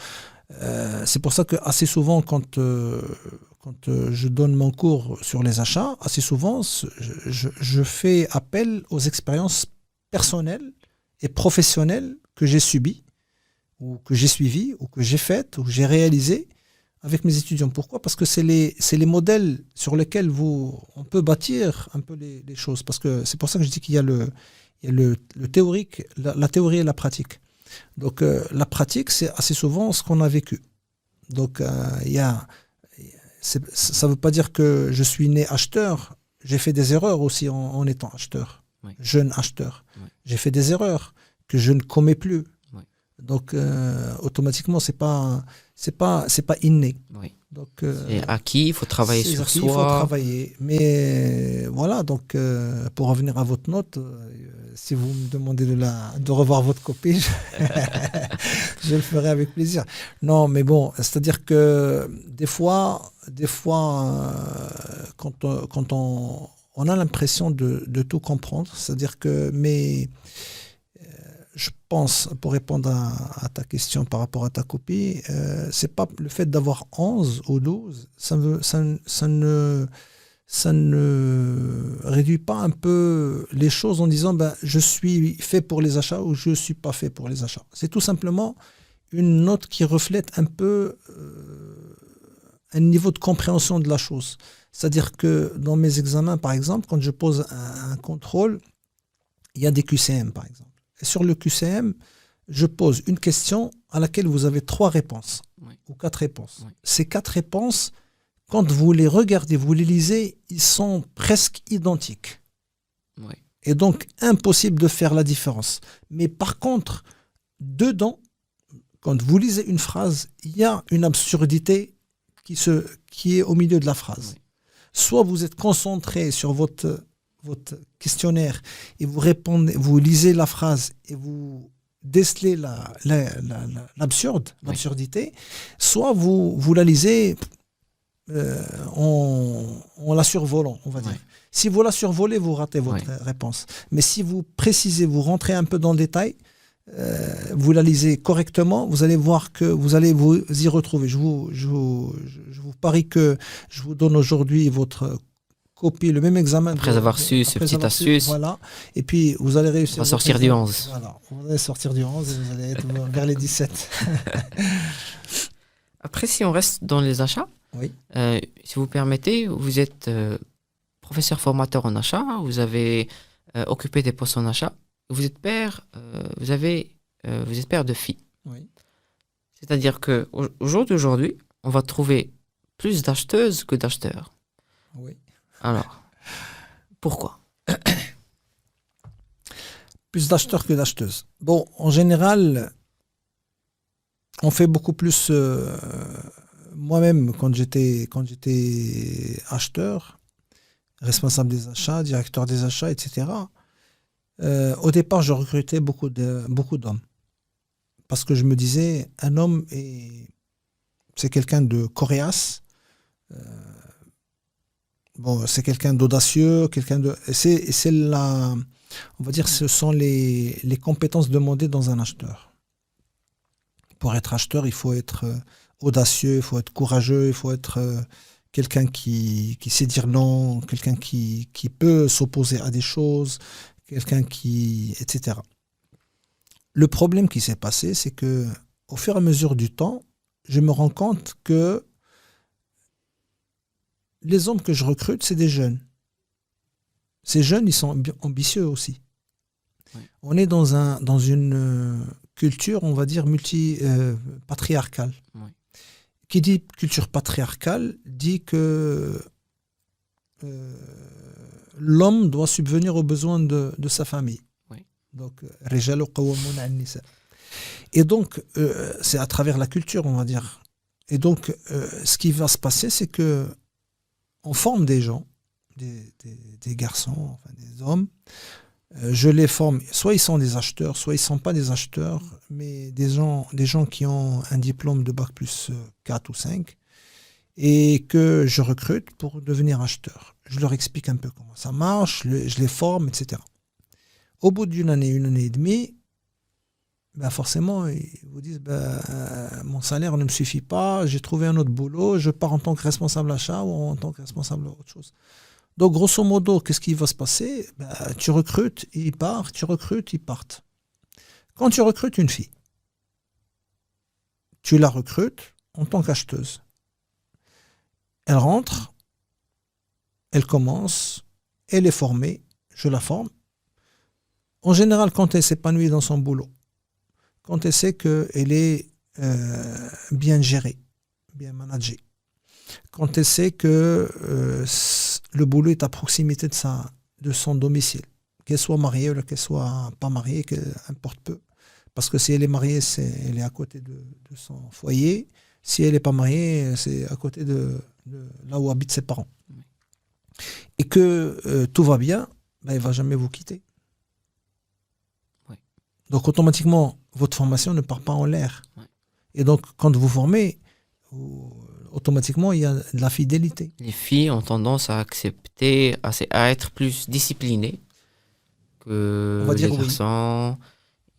S2: C'est pour ça que assez souvent, quand je donne mon cours sur les achats, assez souvent, je fais appel aux expériences personnelles et professionnelles que j'ai subies, ou que j'ai suivies, ou que j'ai faites, ou que j'ai réalisées avec mes étudiants. Pourquoi? Parce que c'est les modèles sur lesquels on peut bâtir un peu les choses. Parce que c'est pour ça que je dis qu'il y a le théorique, la théorie et la pratique. Donc la pratique, c'est assez souvent ce qu'on a vécu. Donc ça ne veut pas dire que je suis né acheteur. J'ai fait des erreurs aussi en étant acheteur,
S1: Oui.
S2: jeune acheteur.
S1: Oui.
S2: J'ai fait des erreurs que je ne commets plus.
S1: Oui.
S2: Donc automatiquement, c'est pas inné.
S1: Oui.
S2: Donc
S1: C'est acquis, il faut travailler
S2: c'est
S1: sur
S2: acquis,
S1: soi.
S2: il faut travailler. Mais voilà, donc pour revenir à votre note, si vous me demandez de revoir votre copie, je le ferai avec plaisir. Non, mais bon, c'est-à-dire que des fois quand on a l'impression de tout comprendre, c'est-à-dire que je pense, pour répondre à ta question par rapport à ta copie, c'est pas le fait d'avoir 11 ou 12, ça ne réduit pas un peu les choses en disant je suis fait pour les achats ou je ne suis pas fait pour les achats. C'est tout simplement une note qui reflète un peu un niveau de compréhension de la chose. C'est-à-dire que dans mes examens, par exemple, quand je pose un contrôle, il y a des QCM, par exemple. Et sur le QCM, je pose une question à laquelle vous avez 3 réponses,
S1: Oui.
S2: ou 4 réponses.
S1: Oui.
S2: Ces 4 réponses, quand vous les regardez, vous les lisez, ils sont presque identiques.
S1: Oui.
S2: Et donc, impossible de faire la différence. Mais par contre, dedans, quand vous lisez une phrase, il y a une absurdité qui est au milieu de la phrase.
S1: Oui.
S2: Soit vous êtes concentré sur votre questionnaire et vous répondez, vous lisez la phrase et vous décelez l'absurdité, soit vous la lisez en la survolant, on va dire.
S1: Ouais.
S2: Si vous la survolez, vous ratez votre réponse. Mais si vous précisez, vous rentrez un peu dans le détail, vous la lisez correctement, vous allez voir que vous allez vous y retrouver. Je vous parie que je vous donne aujourd'hui votre copie, le même examen.
S1: Après avoir su ce petit astuce.
S2: Voilà. Et puis, vous allez réussir.
S1: On va sortir du 11.
S2: Voilà. Vous allez sortir du 11 et vous allez être vers les 17.
S1: Après, si on reste dans les achats,
S2: oui.
S1: Si vous permettez, vous êtes professeur formateur en achat, vous avez occupé des postes en achat, vous êtes père, vous êtes père de filles.
S2: Oui.
S1: C'est-à-dire qu'au jour d'aujourd'hui, on va trouver plus d'acheteuses que d'acheteurs.
S2: Oui.
S1: Alors, pourquoi?
S2: Plus d'acheteurs que d'acheteuses. Bon, en général, on fait beaucoup plus. Moi-même, quand j'étais acheteur, responsable des achats, directeur des achats, etc., au départ, je recrutais beaucoup d'hommes. Parce que je me disais, un homme, c'est quelqu'un de coriace, c'est quelqu'un d'audacieux, on va dire, ce sont les compétences demandées dans un acheteur. Pour être acheteur, il faut être audacieux, il faut être courageux, il faut être quelqu'un qui sait dire non, quelqu'un qui peut s'opposer à des choses, quelqu'un etc. Le problème qui s'est passé, c'est que au fur et à mesure du temps, je me rends compte que les hommes que je recrute, c'est des jeunes. Ces jeunes, ils sont ambitieux aussi.
S1: Oui.
S2: On est dans une culture, on va dire, patriarcale.
S1: Oui.
S2: Qui dit culture patriarcale dit que l'homme doit subvenir aux besoins de sa famille.
S1: Oui.
S2: Donc, رجال قوامون على النساء. Et donc, c'est à travers la culture, on va dire. Et donc, ce qui va se passer, c'est que on forme des gens, des garçons, enfin des hommes. Je les forme, soit ils sont des acheteurs, soit ils ne sont pas des acheteurs, mais des gens qui ont un diplôme de bac plus 4 ou 5 et que je recrute pour devenir acheteur. Je leur explique un peu comment ça marche, je les forme, etc. Au bout d'une année et demie, ben forcément, ils vous disent mon salaire ne me suffit pas, j'ai trouvé un autre boulot, je pars en tant que responsable achat ou en tant que responsable autre chose. Donc, grosso modo, qu'est-ce qui va se passer? Tu recrutes, ils partent, tu recrutes, ils partent. Quand tu recrutes une fille, tu la recrutes en tant qu'acheteuse. Elle rentre, elle commence, elle est formée, je la forme. En général, quand elle s'épanouit dans son boulot, quand elle sait qu'elle est bien gérée, bien managée, quand elle sait que le boulot est à proximité de son domicile, qu'elle soit mariée ou qu'elle soit pas mariée, importe peu. Parce que si elle est mariée, elle est à côté de son foyer. Si elle n'est pas mariée, c'est à côté de là où habitent ses parents. Et que tout va bien, il ne va jamais vous quitter.
S1: Oui.
S2: Donc automatiquement, votre formation ne part pas en l'air.
S1: Oui.
S2: Et donc, quand vous formez, automatiquement, il y a de la fidélité.
S1: Les filles ont tendance à accepter, à être plus disciplinées que
S2: On va dire
S1: les
S2: oui.
S1: garçons.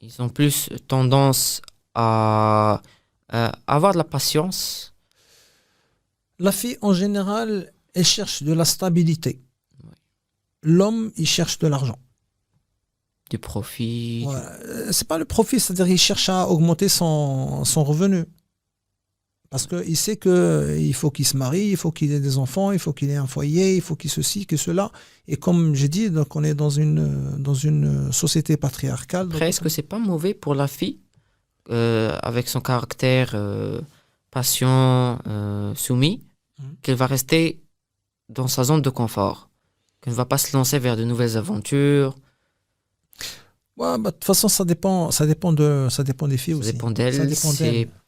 S1: Ils ont plus tendance à avoir de la patience.
S2: La fille, en général, elle cherche de la stabilité.
S1: Oui.
S2: L'homme, il cherche de l'argent.
S1: Du profit.
S2: Ouais. C'est pas le profit, c'est-à-dire qu'il cherche à augmenter son revenu. Parce qu'il sait qu'il faut qu'il se marie, il faut qu'il ait des enfants, il faut qu'il ait un foyer, il faut qu'il ceci, que cela. Et comme j'ai dit, donc on est dans une société patriarcale.
S1: Après, est-ce que c'est pas mauvais pour la fille, avec son caractère patient, soumis, qu'elle va rester dans sa zone de confort, qu'elle ne va pas se lancer vers de nouvelles aventures?
S2: Ouais, de toute façon, ça dépend des filles aussi.
S1: Ça dépend d'elle.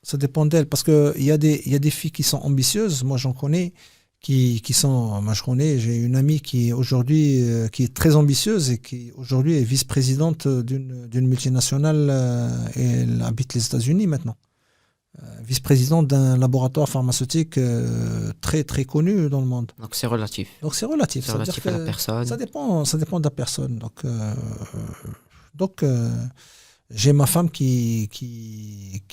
S2: Ça dépend d'elle. Parce qu'il y a des filles qui sont ambitieuses. Moi, j'en connais qui sont. Moi, je connais. J'ai une amie qui aujourd'hui qui est très ambitieuse et qui aujourd'hui est vice-présidente d'une multinationale. Et elle habite les États-Unis maintenant. Vice-présidente d'un laboratoire pharmaceutique très très connu dans le monde.
S1: Donc c'est relatif.
S2: C'est relatif.
S1: C'est relatif à la personne.
S2: Ça dépend de la personne. Donc, j'ai ma femme qui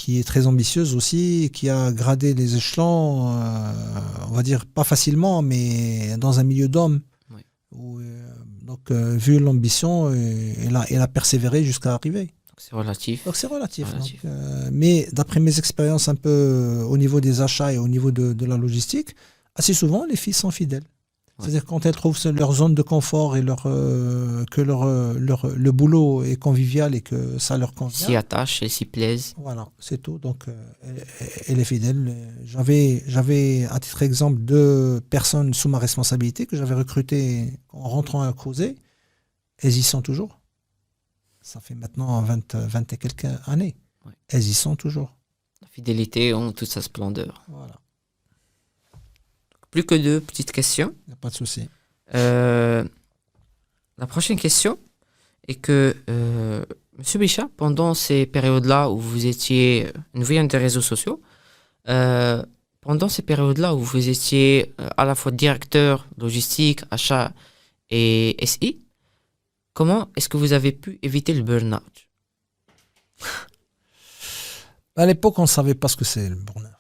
S2: est très ambitieuse aussi, qui a gradé les échelons, on va dire pas facilement, mais dans un milieu d'hommes.
S1: Oui.
S2: Donc, vu l'ambition, elle a persévéré jusqu'à arriver.
S1: Donc c'est relatif.
S2: Donc, c'est relatif. Donc, mais d'après mes expériences un peu au niveau des achats et au niveau de la logistique, assez souvent, les filles sont fidèles. C'est-à-dire quand elles trouvent leur zone de confort et que le boulot est convivial et que ça leur convient.
S1: S'y attachent et s'y plaisent.
S2: Voilà, c'est tout. Donc, elle est fidèle. J'avais, à titre d'exemple, 2 personnes sous ma responsabilité que j'avais recrutées en rentrant à Crozet. Elles y sont toujours. Ça fait maintenant 20 et quelques années.
S1: Ouais.
S2: Elles y sont toujours.
S1: La fidélité en toute sa splendeur.
S2: Voilà.
S1: Plus que 2 petites questions.
S2: Il n'y a pas de souci.
S1: La prochaine question est que, Monsieur Bichat, pendant ces périodes-là où vous étiez, nous voyons des réseaux sociaux, pendant ces périodes-là où vous étiez à la fois directeur logistique, achat et SI, comment est-ce que vous avez pu éviter le burn-out?
S2: À l'époque, on ne savait pas ce que c'est le burn-out.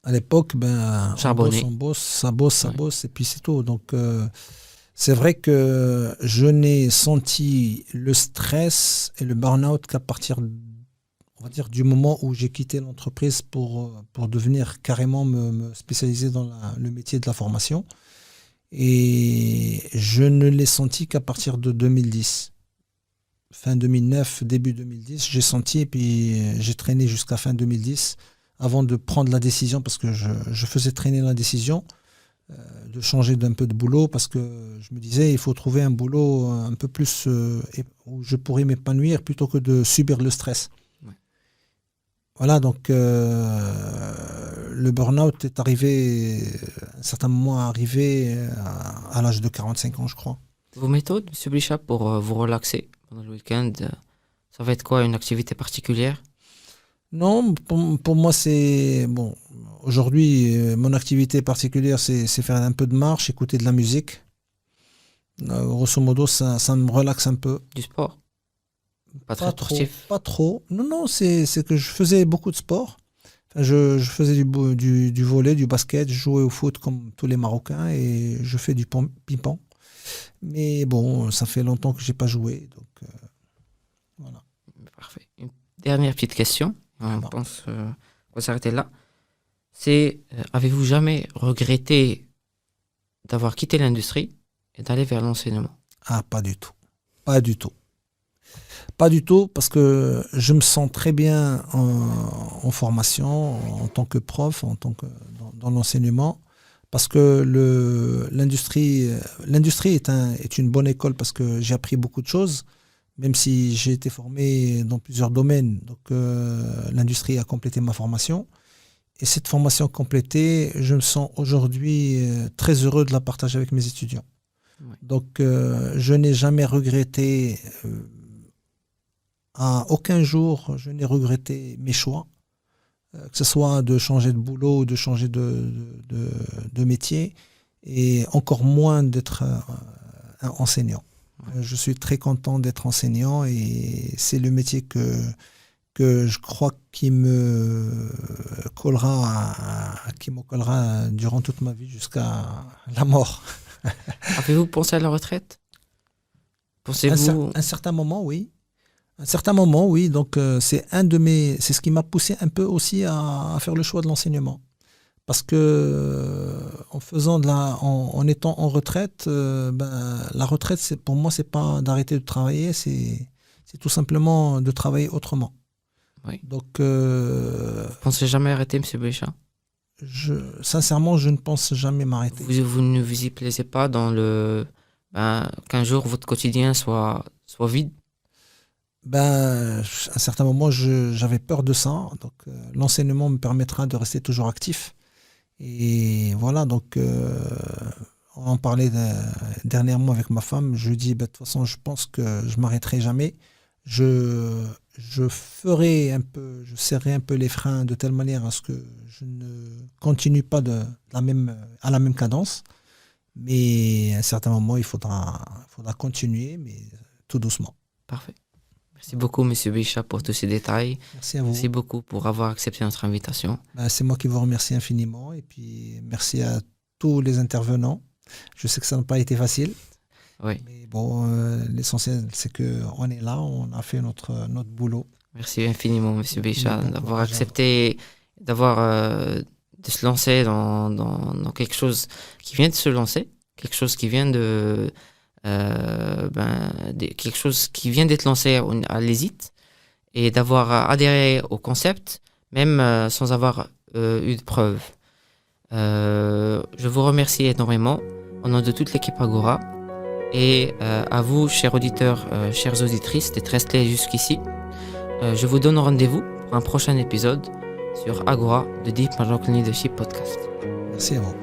S2: À l'époque,
S1: Charbonné.
S2: on bosse, ça
S1: Ouais.
S2: bosse, et puis c'est tout. Donc, c'est vrai que je n'ai senti le stress et le burn-out qu'à partir, on va dire, du moment où j'ai quitté l'entreprise pour devenir carrément me spécialiser dans le métier de la formation. Et je ne l'ai senti qu'à partir de 2010. Fin 2009, début 2010, j'ai senti, et puis j'ai traîné jusqu'à fin 2010 avant de prendre la décision, parce que je faisais traîner la décision de changer d'un peu de boulot, parce que je me disais il faut trouver un boulot un peu plus où je pourrais m'épanouir plutôt que de subir le stress.
S1: Ouais.
S2: Voilà, donc le burn-out est arrivé, un certain moment arrivé à l'âge de 45 ans, je crois.
S1: Vos méthodes, M. Bichat, pour vous relaxer pendant le week-end, ça va être quoi? Une activité particulière?
S2: Non, pour moi, c'est bon. Aujourd'hui, mon activité particulière, c'est faire un peu de marche, écouter de la musique. Grosso modo, ça me relaxe un peu.
S1: Du sport? Pas très
S2: Pas trop,
S1: sportif?
S2: pas trop. Non, non, c'est que je faisais beaucoup de sport. Enfin, je faisais du volley, du basket, je jouais au foot comme tous les Marocains, et je fais du ping-pong. Mais bon, ça fait longtemps que j'ai pas joué, donc voilà.
S1: Parfait. Une dernière petite question. On
S2: Bon.
S1: pense qu'on va s'arrêter là. C'est, avez-vous jamais regretté d'avoir quitté l'industrie et d'aller vers l'enseignement?
S2: Ah, pas du tout. Pas du tout. Pas du tout, parce que je me sens très bien en formation, en tant que prof, dans l'enseignement, parce que l'industrie est une bonne école, parce que j'ai appris beaucoup de choses, même si j'ai été formé dans plusieurs domaines. Donc, l'industrie a complété ma formation. Et cette formation complétée, je me sens aujourd'hui très heureux de la partager avec mes étudiants.
S1: Ouais.
S2: Donc, je n'ai jamais regretté, à aucun jour, je n'ai regretté mes choix, que ce soit de changer de boulot ou de changer de métier, et encore moins d'être un enseignant.
S1: Ouais.
S2: Je suis très content d'être enseignant, et c'est le métier que je crois qui me collera durant toute ma vie jusqu'à la mort.
S1: Avez-vous pensé à la retraite? Pensez-vous...
S2: Un certain moment, oui. Un certain moment, oui. Donc, c'est ce qui m'a poussé un peu aussi à faire le choix de l'enseignement. Parce que en étant en retraite, la retraite, pour moi, c'est pas d'arrêter de travailler, c'est tout simplement de travailler autrement.
S1: Oui.
S2: Donc,
S1: Vous pensez jamais arrêter, M. Bichat?
S2: sincèrement, je ne pense jamais m'arrêter.
S1: Vous ne vous y plaisez pas dans qu'un jour votre quotidien soit vide?
S2: À un certain moment, j'avais peur de ça. Donc, l'enseignement me permettra de rester toujours actif. Et voilà, donc, on en parlait dernièrement avec ma femme. Je lui dis, de toute façon, je pense que je m'arrêterai jamais. Je serrerai un peu les freins de telle manière à ce que je ne continue pas à la même cadence. Mais à un certain moment, il faudra continuer, mais tout doucement.
S1: Parfait. Merci beaucoup, M. Bichat, pour tous ces détails.
S2: Merci à vous.
S1: Merci beaucoup pour avoir accepté notre invitation.
S2: C'est moi qui vous remercie infiniment, et puis merci à tous les intervenants. Je sais que ça n'a pas été facile.
S1: Oui.
S2: Mais bon, l'essentiel, c'est qu'on est là, on a fait notre boulot.
S1: Merci infiniment, M. Bichat,
S2: Bon
S1: d'avoir
S2: courage.
S1: accepté, de se lancer dans quelque chose qui vient de se lancer, quelque chose qui vient quelque chose qui vient d'être lancé à l'ESIT, et d'avoir adhéré au concept, même sans avoir eu de preuves. Je vous remercie énormément au nom de toute l'équipe Agora, et à vous, chers auditeurs, chères auditrices, d'être restés jusqu'ici. Je vous donne rendez-vous pour un prochain épisode sur Agora, de Deep Major Leadership Podcast.
S2: Merci à vous.